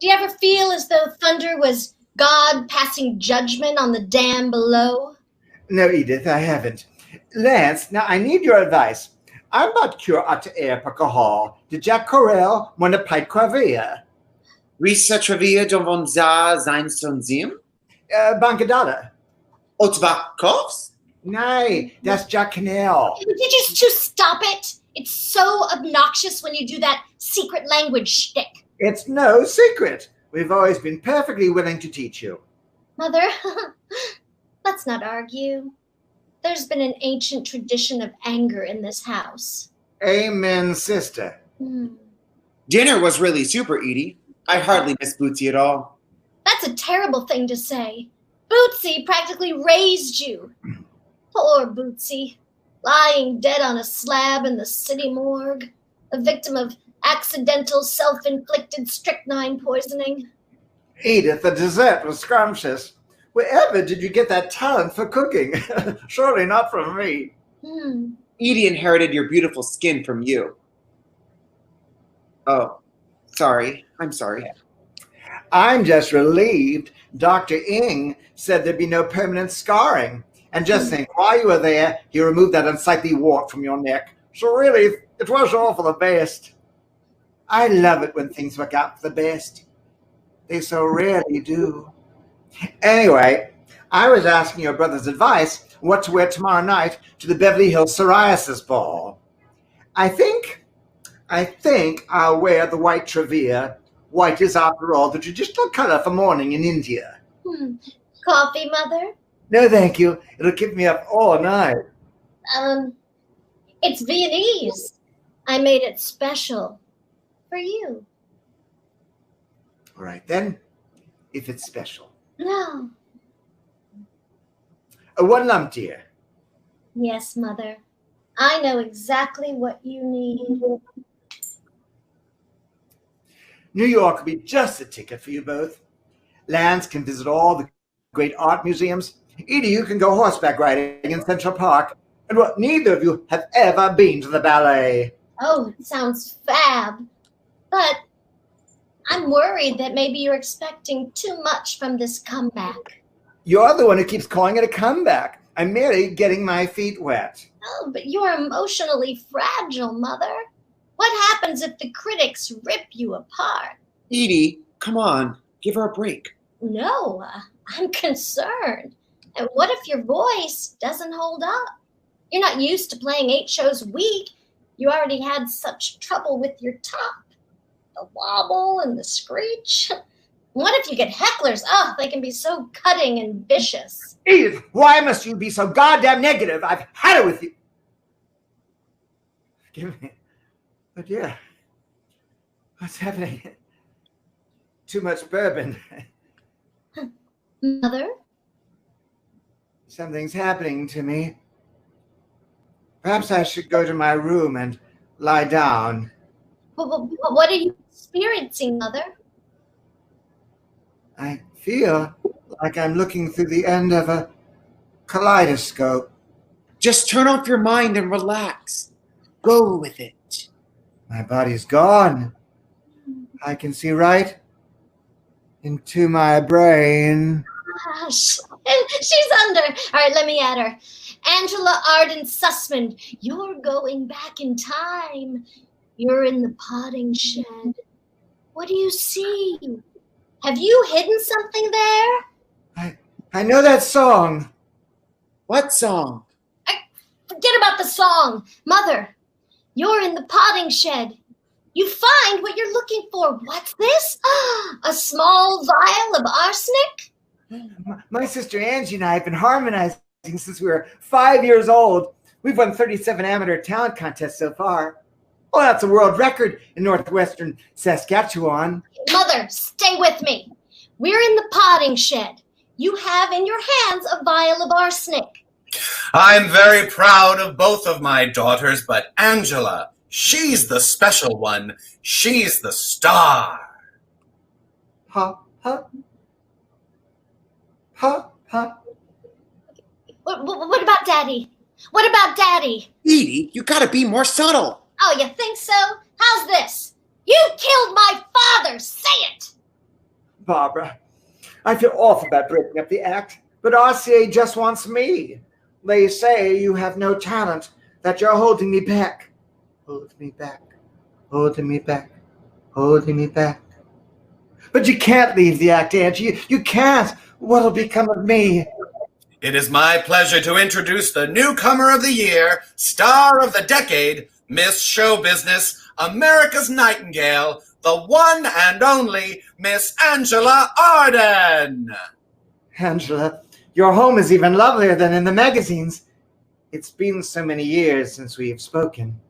do you ever feel as though thunder was God passing judgment on the dam below? No, Edith, I haven't. Lance, now I need your advice. I'm not cure at epoca hall. De Jack Corel, meine Peit Quavia. Risa Travia von za sein Sonzim? Bankadada. Otvakovs? Nay, that's Jack Canal. Did you just stop it? It's so obnoxious when you do that secret language shtick. It's no secret. We've always been perfectly willing to teach you. Mother, let's not argue. There's been an ancient tradition of anger in this house. Amen, sister. Dinner was really super, Edie. I hardly miss Bootsy at all. That's a terrible thing to say. Bootsy practically raised you. Poor Bootsy, lying dead on a slab in the city morgue, a victim of accidental self-inflicted strychnine poisoning. Edith, the dessert was scrumptious. Wherever did you get that talent for cooking? Surely not from me. Edie inherited your beautiful skin from you. Oh, sorry. I'm sorry. I'm just relieved Dr. Ing said there'd be no permanent scarring. And just think, while you were there, he removed that unsightly wart from your neck. So really, it was all for the best. I love it when things work out for the best. They so rarely do. Anyway, I was asking your brother's advice what to wear tomorrow night to the Beverly Hills Psoriasis Ball. I think I'll wear the white trevia. White is, after all, the traditional color for mourning in India. Coffee, Mother? No, thank you. It'll keep me up all night. It's Viennese. I made it special for you. All right, then, if it's special. No. One lump, dear. Yes, Mother. I know exactly what you need. New York will be just the ticket for you both. Lance can visit all the great art museums. Edie, you can go horseback riding in Central Park. And well, neither of you have ever been to the ballet. Oh, it sounds fab. But I'm worried that maybe you're expecting too much from this comeback. You're the one who keeps calling it a comeback. I'm merely getting my feet wet. Oh, but you're emotionally fragile, Mother. What happens if the critics rip you apart? Edie, come on, give her a break. No, I'm concerned. And what if your voice doesn't hold up? You're not used to playing 8 shows a week. You already had such trouble with your top. The wobble and the screech. What if you get hecklers? Oh, they can be so cutting and vicious. Edith, why must you be so goddamn negative? I've had it with you. Forgive me. But yeah, what's happening? Too much bourbon. Mother? Something's happening to me. Perhaps I should go to my room and lie down. What are you experiencing, Mother? I feel like I'm looking through the end of a kaleidoscope. Just turn off your mind and relax. Go with it. My body's gone. I can see right into my brain. Gosh, she's under. All right, let me at her. Angela Arden Sussman, you're going back in time. You're in the potting shed. What do you see? Have you hidden something there? I know that song. What song? Forget about the song. Mother, you're in the potting shed. You find what you're looking for. What's this? A small vial of arsenic? My sister Angie and I have been harmonizing since we were 5 years old. We've won 37 amateur talent contests so far. Oh, that's a world record in northwestern Saskatchewan. Mother, stay with me. We're in the potting shed. You have in your hands a vial of arsenic. I'm very proud of both of my daughters, but Angela, she's the special one. She's the star. Huh? What about Daddy? What about Daddy? Edie, you gotta be more subtle. Oh, you think so? How's this? You killed my father! Say it! Barbara, I feel awful about breaking up the act, but RCA just wants me. They say you have no talent, that you're holding me back. Holding me back. Holding me back. Holding me back. But you can't leave the act, Angie. You can't. What'll become of me? It is my pleasure to introduce the newcomer of the year, star of the decade, Miss Show Business, America's Nightingale, the one and only Miss Angela Arden. Angela, your home is even lovelier than in the magazines. It's been so many years since we've spoken.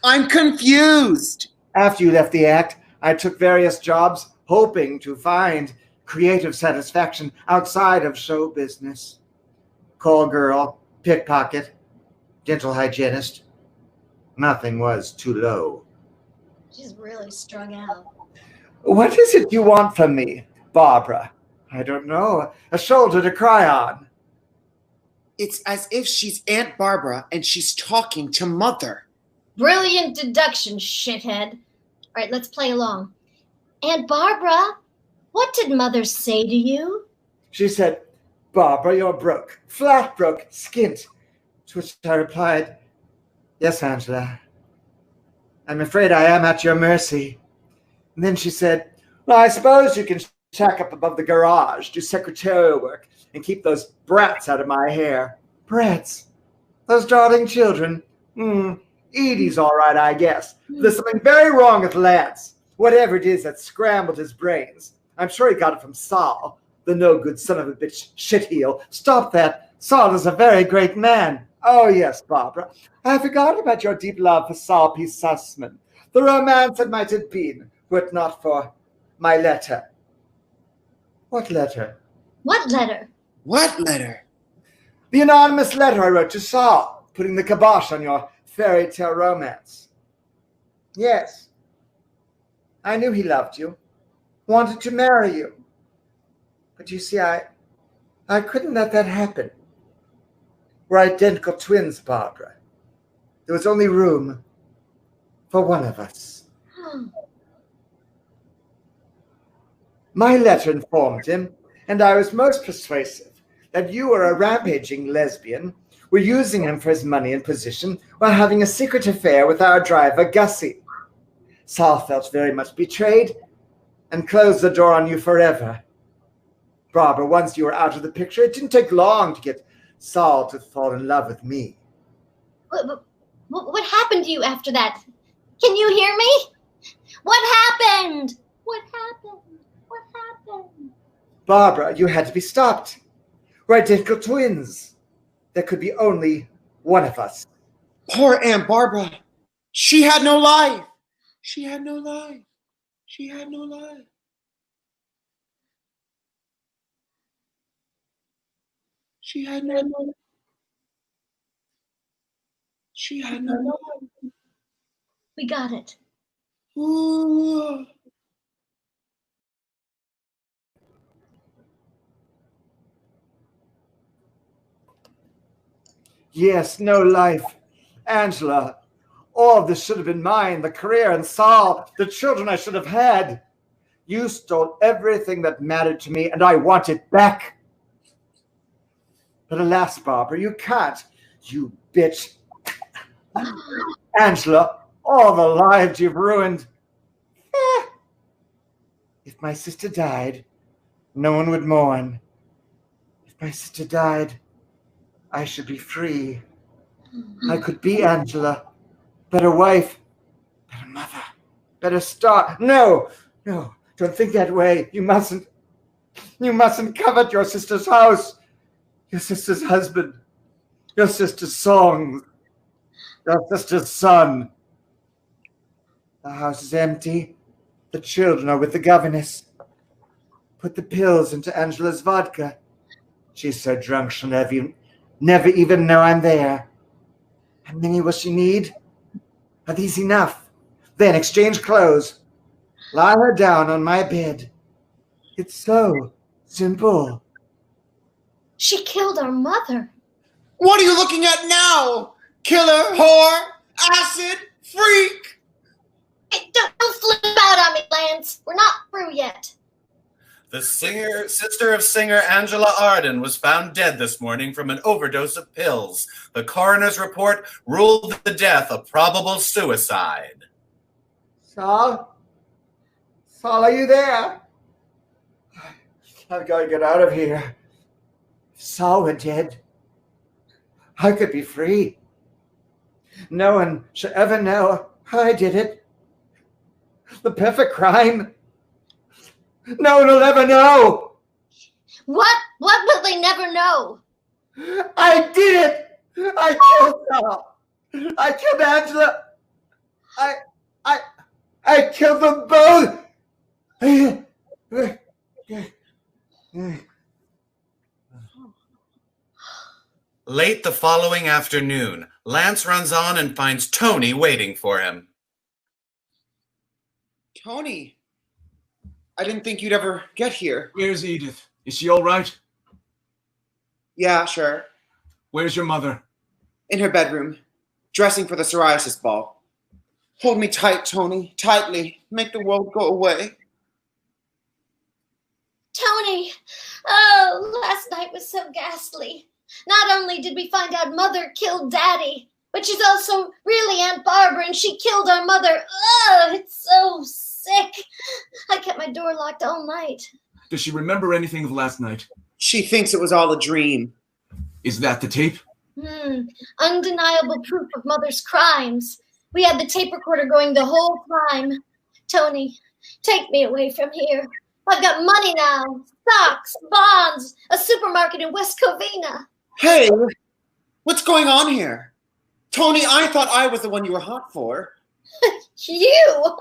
I'm confused. After you left the act, I took various jobs, hoping to find creative satisfaction outside of show business. Call girl, pickpocket, dental hygienist. Nothing was too low. She's really strung out. What is it you want from me, Barbara? I don't know. A shoulder to cry on. It's as if she's Aunt Barbara and she's talking to Mother. Brilliant deduction, shithead. All right, let's play along. Aunt Barbara, what did Mother say to you? She said, Barbara, you're broke. Flat broke, skint. To which I replied, yes, Angela. I'm afraid I am at your mercy. And then she said, well, I suppose you can shack up above the garage, do secretarial work, and keep those brats out of my hair. Brats? Those darling children? Edie's all right, I guess. There's something very wrong with Lance. Whatever it is that scrambled his brains. I'm sure he got it from Saul, the no-good son of a bitch shitheel. Stop that. Saul is a very great man. Oh, yes, Barbara. I forgot about your deep love for Saul P. Sussman. The romance that might have been, were it not for my letter. What letter? What letter? What letter? The anonymous letter I wrote to Saul, putting the kibosh on your fairy tale romance. Yes. I knew he loved you, wanted to marry you. But you see, I couldn't let that happen. We're identical twins, Barbara. There was only room for one of us. My letter informed him, and I was most persuasive, that you were a rampaging lesbian, were using him for his money and position while having a secret affair with our driver, Gussie. Saul felt very much betrayed and closed the door on you forever. Barbara, once you were out of the picture, it didn't take long to get Saul to fall in love with me. What happened to you after that? Can you hear me? What happened? What happened? What happened? Barbara, you had to be stopped. We're identical twins. There could be only one of us. Poor Aunt Barbara. She had no life. She had no life. She had no life. She had no life. She had no life. We got it. Ooh. Yes, no life. Angela, all of this should have been mine, the career and Saul, the children I should have had. You stole everything that mattered to me, and I want it back. But alas, Barbara, you can't. You bitch. Angela, all the lives you've ruined. If my sister died, no one would mourn. If my sister died, I should be free. I could be Angela, better wife, better mother, better star. No, don't think that way. You mustn't covet your sister's house, your sister's husband, your sister's songs, your sister's son. The house is empty. The children are with the governess. Put the pills into Angela's vodka. She's so drunk she'll never even know I'm there. How many will she need? Are these enough? Then exchange clothes. Lie her down on my bed. It's so simple. She killed our mother. What are you looking at now? Killer, whore, acid, freak. Hey, don't flip out on me, Lance. We're not through yet. The sister of singer Angela Arden was found dead this morning from an overdose of pills. The coroner's report ruled the death a probable suicide. Saul? Saul, are you there? I've got to get out of here. If Saul were dead, I could be free. No one should ever know I did it. The perfect crime. No one will ever know. What will they never know? I did it. I killed Saul. I killed Angela. I killed them both. Late the following afternoon, Lance runs on and finds Tony waiting for him. Tony, I didn't think you'd ever get here. Where's Edith? Is she all right? Yeah, sure. Where's your mother? In her bedroom, dressing for the psoriasis ball. Hold me tight, Tony, tightly. Make the world go away. Tony, oh, last night was so ghastly. Not only did we find out Mother killed Daddy, but she's also really Aunt Barbara, and she killed our mother. Oh, it's so sick. I kept my door locked all night. Does she remember anything of last night? She thinks it was all a dream. Is that the tape? Undeniable proof of Mother's crimes. We had the tape recorder going the whole time. Tony, take me away from here. I've got money now. Stocks, bonds, a supermarket in West Covina. Hey, what's going on here? Tony, I thought I was the one you were hot for. You?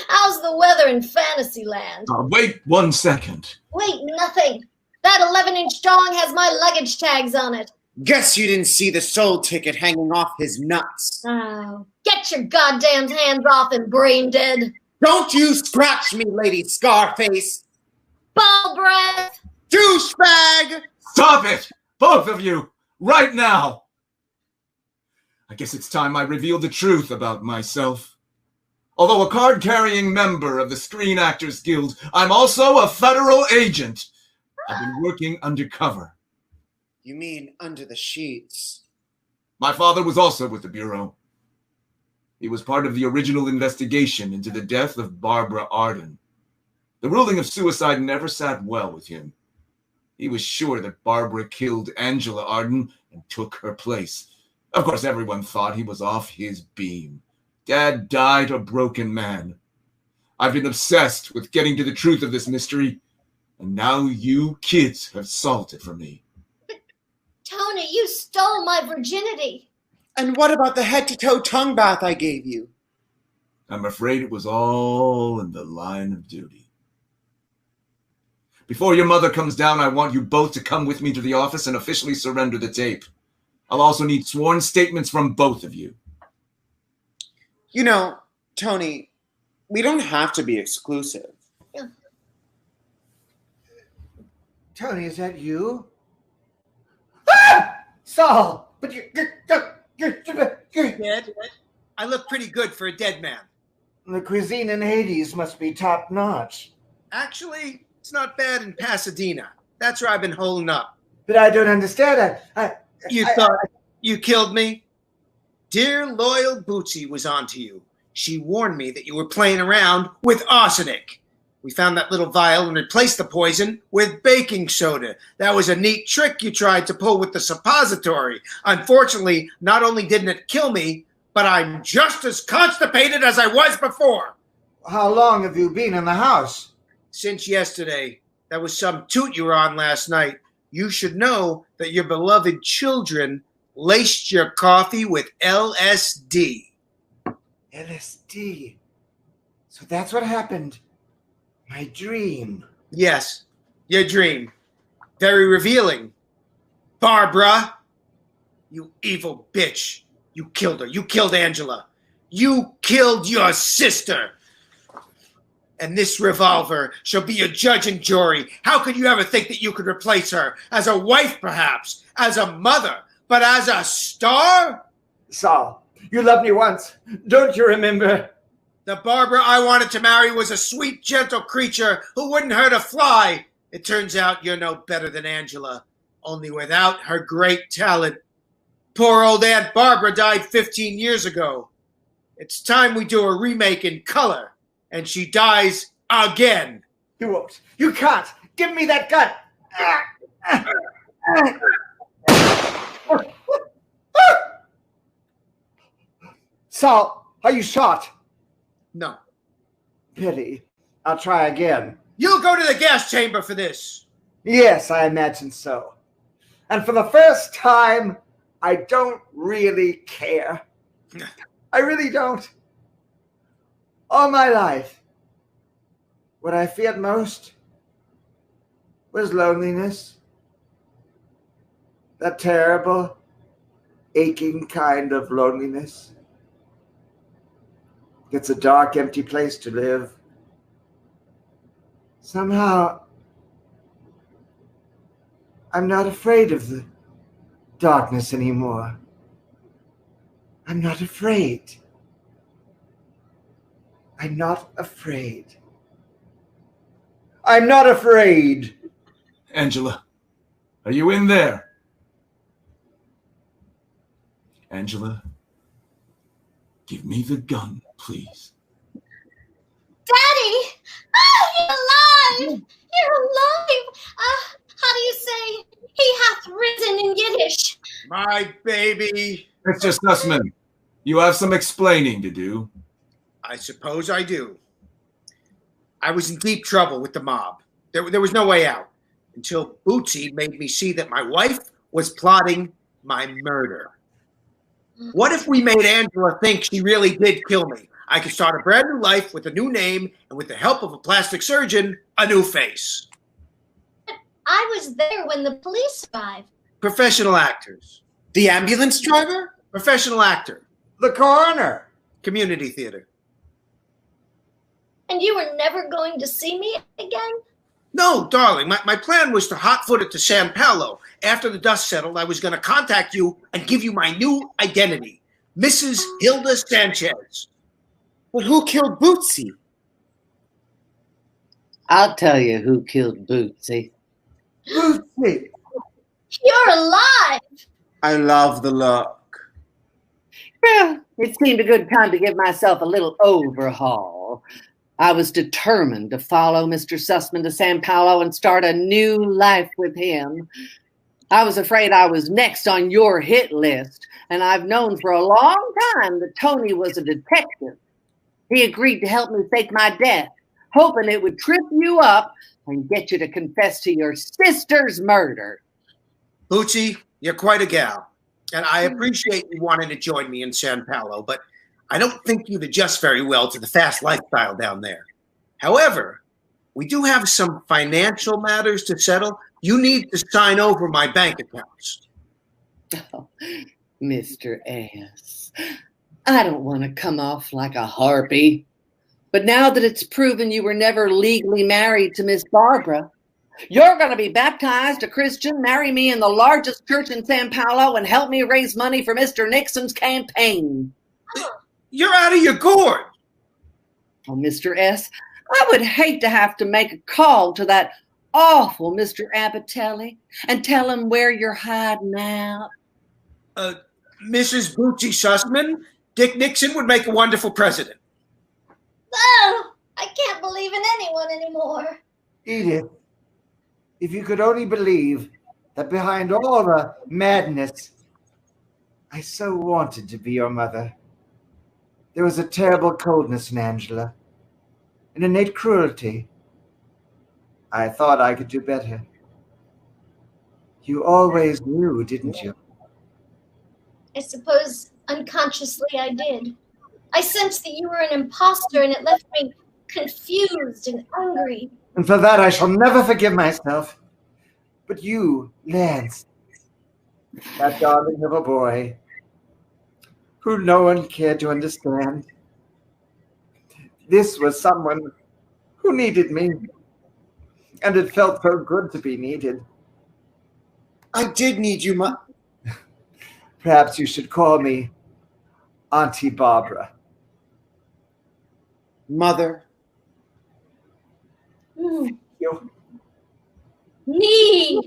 How's the weather in Fantasyland? Wait 1 second. Wait, nothing. That 11-inch dong has my luggage tags on it. Guess you didn't see the soul ticket hanging off his nuts. Oh, get your goddamn hands off him, brain dead. Don't you scratch me, Lady Scarface. Ball breath. Douchebag. Stop it! Both of you! Right now! I guess it's time I revealed the truth about myself. Although a card-carrying member of the Screen Actors Guild, I'm also a federal agent. I've been working undercover. You mean under the sheets? My father was also with the Bureau. He was part of the original investigation into the death of Barbara Arden. The ruling of suicide never sat well with him. He was sure that Barbara killed Angela Arden and took her place. Of course, everyone thought he was off his beam. Dad died a broken man. I've been obsessed with getting to the truth of this mystery, and now you kids have solved it for me. Tony, you stole my virginity. And what about the head-to-toe tongue bath I gave you? I'm afraid it was all in the line of duty. Before your mother comes down, I want you both to come with me to the office and officially surrender the tape. I'll also need sworn statements from both of you. You know, Tony, we don't have to be exclusive. Tony, is that you? Ah! Saul, but you're dead. I look pretty good for a dead man. The cuisine in Hades must be top notch. Actually, it's not bad in Pasadena. That's where I've been holding up. But I don't understand. You thought you killed me? Dear loyal Bootsy was onto you. She warned me that you were playing around with arsenic. We found that little vial and replaced the poison with baking soda. That was a neat trick you tried to pull with the suppository. Unfortunately, not only didn't it kill me, but I'm just as constipated as I was before. How long have you been in the house? Since yesterday. That was some toot you were on last night. You should know that your beloved children laced your coffee with LSD. LSD. So that's what happened. My dream. Yes, your dream. Very revealing. Barbara, you evil bitch. You killed her. You killed Angela. You killed your sister. And this revolver shall be your judge and jury. How could you ever think that you could replace her? As a wife, perhaps. As a mother. But as a star? Saul, you loved me once. Don't you remember? The Barbara I wanted to marry was a sweet, gentle creature who wouldn't hurt a fly. It turns out you're no better than Angela, only without her great talent. Poor old Aunt Barbara died 15 years ago. It's time we do a remake in color, and she dies again. You won't. You can't. Give me that gun. Saul, are you shot? No. Pity. I'll try again. You'll go to the gas chamber for this. Yes, I imagine so. And for the first time, I don't really care. I really don't. All my life, what I feared most was loneliness. That terrible, aching kind of loneliness. It's a dark, empty place to live. Somehow, I'm not afraid of the darkness anymore. I'm not afraid. I'm not afraid. I'm not afraid. Angela, are you in there? Angela, give me the gun, please. Daddy! Oh, you're alive! You're alive! How do you say, he hath risen in Yiddish? My baby. Mr. Sussman, you have some explaining to do. I suppose I do. I was in deep trouble with the mob. There was no way out until Bootsy made me see that my wife was plotting my murder. What if we made Angela think she really did kill me? I could start a brand new life with a new name and with the help of a plastic surgeon, a new face. I was there when the police arrived. Professional actors. The ambulance driver? Professional actor. The coroner. Community theater. And you were never going to see me again? No, darling. My plan was to hot-foot it to San Paulo. After the dust settled, I was going to contact you and give you my new identity. Mrs. Hilda Sanchez. But who killed Bootsy? I'll tell you who killed Bootsy. Bootsy! You're alive! I love the look. Well, it seemed a good time to give myself a little overhaul. I was determined to follow Mr. Sussman to San Paulo and start a new life with him. I was afraid I was next on your hit list, and I've known for a long time that Tony was a detective. He agreed to help me fake my death, hoping it would trip you up and get you to confess to your sister's murder. Bootsy, you're quite a gal, and I appreciate you wanting to join me in San Paulo, but I don't think you'd adjust very well to the fast lifestyle down there. However, we do have some financial matters to settle. You need to sign over my bank accounts. Oh, Mr. S., I don't want to come off like a harpy, but now that it's proven you were never legally married to Miss Barbara, you're going to be baptized a Christian, marry me in the largest church in San Paulo, and help me raise money for Mr. Nixon's campaign. You're out of your gourd. Oh, Mr. S., I would hate to have to make a call to that awful Mr. Abatelli and tell him where you're hiding out. Mrs. Bootsy Sussman, Dick Nixon would make a wonderful president. Oh, I can't believe in anyone anymore. Edith, if you could only believe that behind all the madness, I so wanted to be your mother. There was a terrible coldness in Angela, an innate cruelty. I thought I could do better. You always knew, didn't you? I suppose unconsciously I did. I sensed that you were an imposter, and it left me confused and angry. And for that I shall never forgive myself. But you, Lance, that darling of a boy, who no one cared to understand. This was someone who needed me, and it felt so good to be needed. I did need you, Ma. Perhaps you should call me Auntie Barbara. Mother. You. Ni!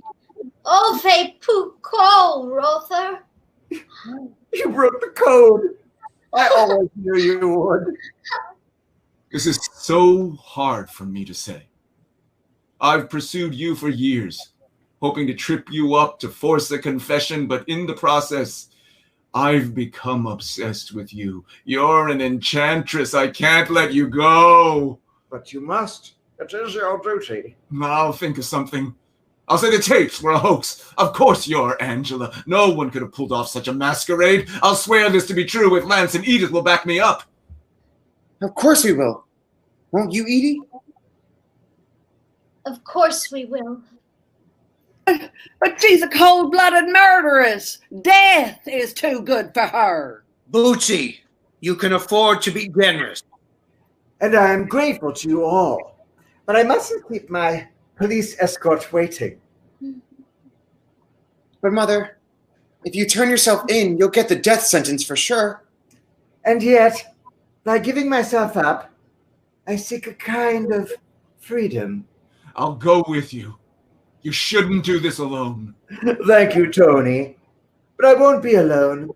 Ove puko, Rother. You broke the code. I always knew you would. This is so hard for me to say. I've pursued you for years, hoping to trip you up to force a confession, but in the process, I've become obsessed with you. You're an enchantress. I can't let you go. But you must. It is your duty. I'll think of something. I'll say the tapes were a hoax. Of course you're Angela. No one could have pulled off such a masquerade. I'll swear this to be true if Lance and Edith will back me up. Of course we will. Won't you, Edie? Of course we will. But she's a cold-blooded murderess. Death is too good for her. Bootsy, you can afford to be generous. And I am grateful to you all. But I mustn't keep my police escort waiting. But, Mother, if you turn yourself in, you'll get the death sentence for sure. And yet, by giving myself up, I seek a kind of freedom. I'll go with you. You shouldn't do this alone. Thank you, Tony. But I won't be alone.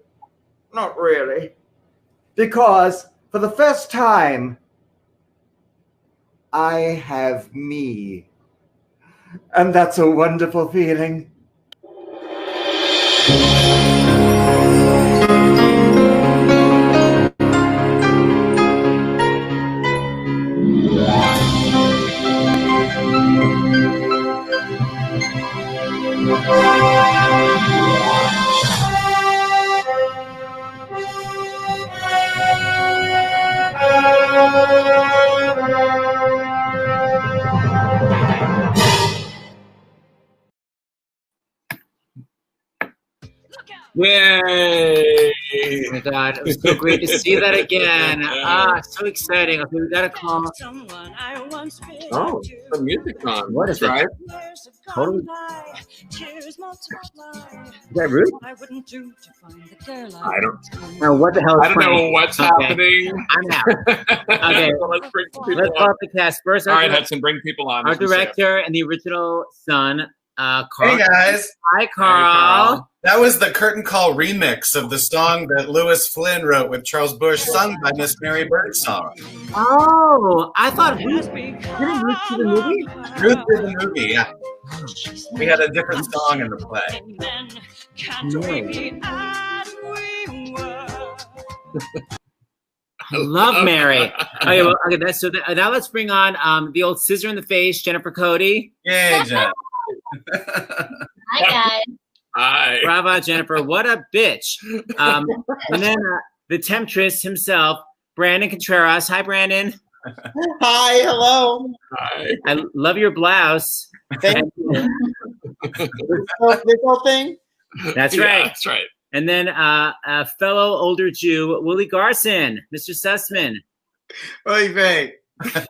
Not really. Because, for the first time, I have me. And that's a wonderful feeling. Yay! Oh my God, it was so great to see that again. So exciting. Okay, we got a call. Oh, the music's on. What is Right? it? Totally. Is that Ruth? I don't know what the hell is I don't know playing. what's Okay. happening. I'm out. Okay, So let's bring some people let's call on. up the cast first. All right, Hudson, bring people on. Our as we say. director and the original son, Carl. Hey guys. Hi, Carl. That was the curtain call remix of the song that Lewis Flynn wrote with Charles Busch, sung by Miss Mary Birdsong. Oh, I thought Ruth didn't Ruth do the movie? Ruth did the movie, yeah. We had a different song in the play. I love Mary. Okay, well, okay, that's so. Now let's bring on the old scissor in the face, Jennifer Cody. Yay, Jen. Hi, guys. Hi. Bravo, Jennifer. What a bitch. And then the temptress himself, Brandon Contreras. Hi, Brandon. Hi, hello. Hi. I love your blouse. Thank you. This whole thing? That's Yeah, right. that's right. And then a fellow older Jew, Willie Garson, Mr. Sussman. Oy vey. I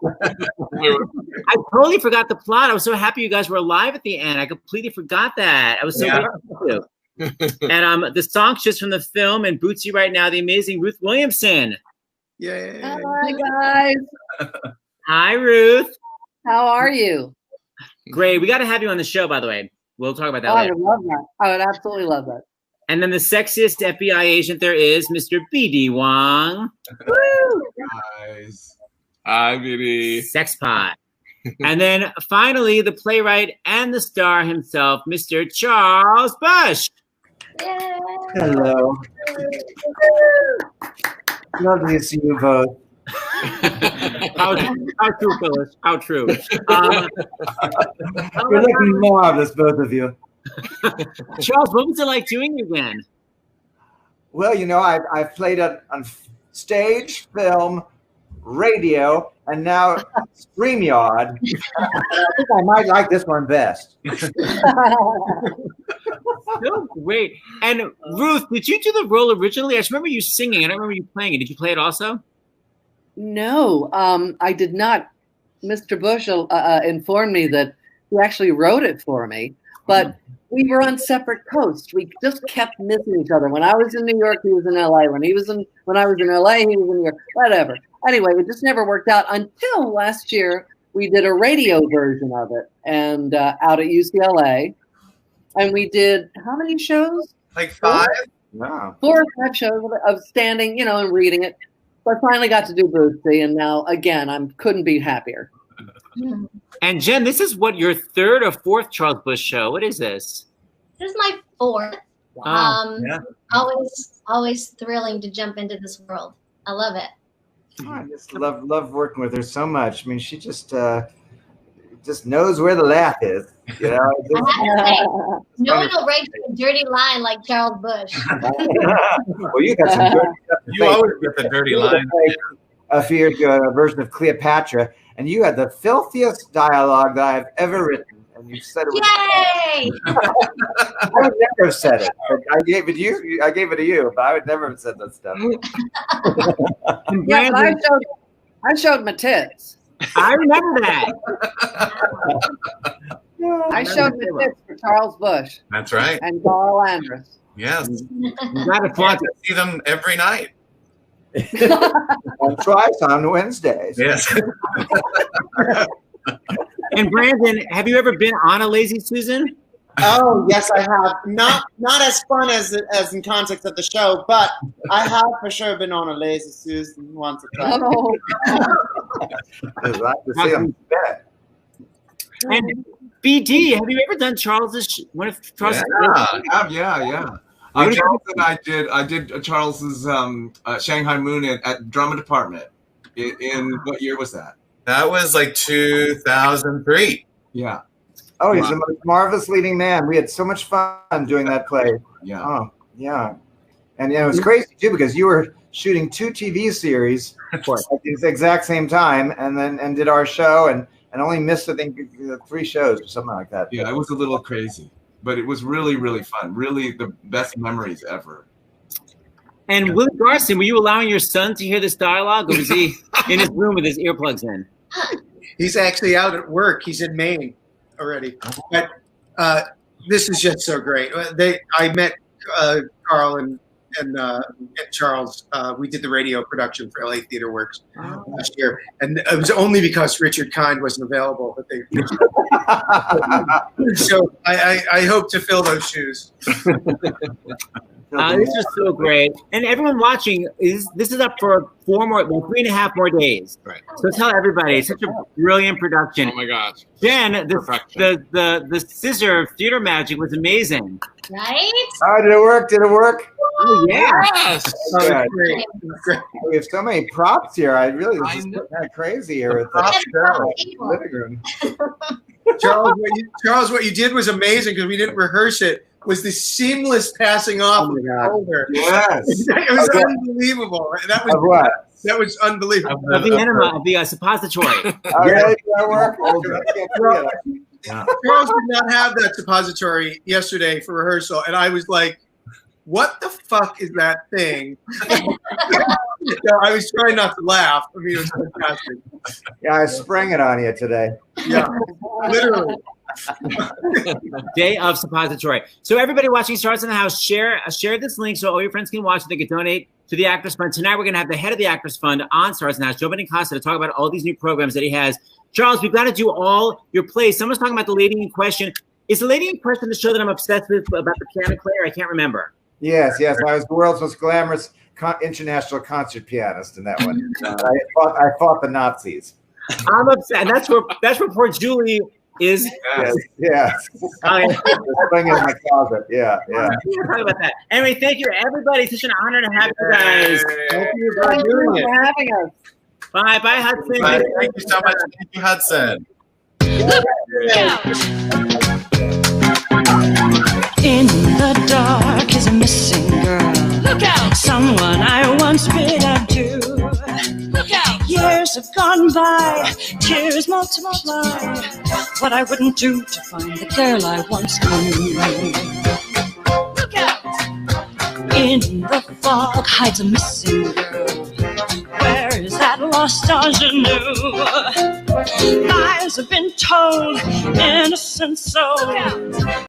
totally forgot the plot. I was so happy you guys were alive at the end. I completely forgot that. I was so grateful. And the song's just from the film, and Bootsy right now, the amazing Ruth Williamson. Yeah. Hi, guys. Hi, Ruth. How are you? Great. We got to have you on the show, by the way. We'll talk about that I later. would love that. I would absolutely love that. And then the sexiest FBI agent there is, Mr. B.D. Wong. Guys. Hi, baby. Sex pot. And then finally, the playwright and the star himself, Mr. Charles Busch. Yay. Hello. Lovely to see you both. How true, Phyllis? How true? You're looking marvelous, both of you. Charles, what was it like doing it again? Well, you know, I've played it on stage, film, radio, and now StreamYard. I think I might like this one best. So great. And Ruth, did you do the role originally? I just remember you singing. I don't remember you playing it. Did you play it also? No, I did not. Mr. Busch informed me that he actually wrote it for me, but we were on separate coasts. We just kept missing each other. When I was in New York, he was in LA. When I was in LA, he was in New York. Whatever. Anyway, it just never worked out until last year. We did a radio version of it, and out at UCLA, and we did how many shows? Like 5? Wow. 4 or 5 shows of standing, and reading it. So I finally got to do Bootsy, and now again, I couldn't be happier. And Jen, this is what, your 3rd or 4th Charles Busch show? What is this? This is my 4th. Yeah. Always thrilling to jump into this world. I love it. I just love working with her so much. I mean, she just knows where the laugh is. You know, I have to say, no one will write a dirty line like Charles Busch. Well, you got some good stuff. You always get the dirty line. A few years ago, a version of Cleopatra, and you had the filthiest dialogue that I've ever written. And you said it. Yay! I would never have said it. But I gave it to you. I gave it to you, but I would never have said that stuff. Yeah, but I showed my tits. I remember that. I showed my tits for Charles Busch. That's right. And Carl Andrus. Yes. You gotta flaunt it. See them every night. And twice on Wednesdays. Yes. And Brandon, have you ever been on a Lazy Susan? Oh, yes, I have. Not as fun as in context of the show, but I have for sure been on a Lazy Susan once or twice. Oh. I'd like to see them bed. And BD, have you ever done Charles's one of Charles's? Yeah. I did Charles's Shanghai Moon at Drama Department. In what year was that? That was like 2003. Yeah. Oh, he's the most marvelous leading man. We had so much fun doing that play. Yeah. Oh, yeah. And it was crazy too because you were shooting 2 TV series at the exact same time, and did our show and only missed, I think, 3 shows or something like that. Yeah, it was a little crazy. but it was really, really fun. Really the best memories ever. And Willie Garson, were you allowing your son to hear this dialogue, or was he in his room with his earplugs in? He's actually out at work. He's in Maine already. But this is just so great. I met Carl and Charles. We did the radio production for LA Theater Works last year, and it was only because Richard Kind wasn't available that they. So I hope to fill those shoes. This is so great, and everyone watching this is up for 3.5 more days. Right. So tell everybody, it's such a brilliant production. Oh my gosh! Jen, the scissor theater magic was amazing. Right? Oh, did it work? Did it work? Oh yeah! Yes. Oh, great. We have so many props here. This is kind of crazy here with the living room. Charles, what you did was amazing because we didn't rehearse it. Was the seamless passing off of the shoulder. Yes. It was unbelievable. That was unbelievable. Of the enema, of the suppository. Really? Did that work? Charles did not have that suppository yesterday for rehearsal, and I was like, what the fuck is that thing? I was trying not to laugh. I mean, it was fantastic. Yeah, I sprang it on you today. Yeah, literally. Day of suppository. So everybody watching Stars in the House, share this link so all your friends can watch it. They can donate to the Actors Fund. Tonight we're going to have the head of the Actors Fund on Stars in the House, Joe Benincasa, to talk about all these new programs that he has. Charles, we've got to do all your plays. Someone's talking about The Lady in Question. Is The Lady in Question the show that I'm obsessed with about the piano player? I can't remember. Yes. I was the world's most glamorous international concert pianist in that one. I fought the Nazis. I'm upset. That's where poor Julie is. Yes. I'm playing in my closet. Yeah. Talk about that. Anyway, thank you, everybody. It's such an honor to have you guys. Thank you for having us. Bye, Hudson. Bye. Thank you so much. Thank you, Hudson. In the dark is a missing girl. Look out! Someone I once bid adieu. Look out! Years have gone by, tears multiply. What I wouldn't do to find the girl I once knew. Look out! In the fog hides a missing girl. Where is that lost ingenue? Lies have been told, innocent soul.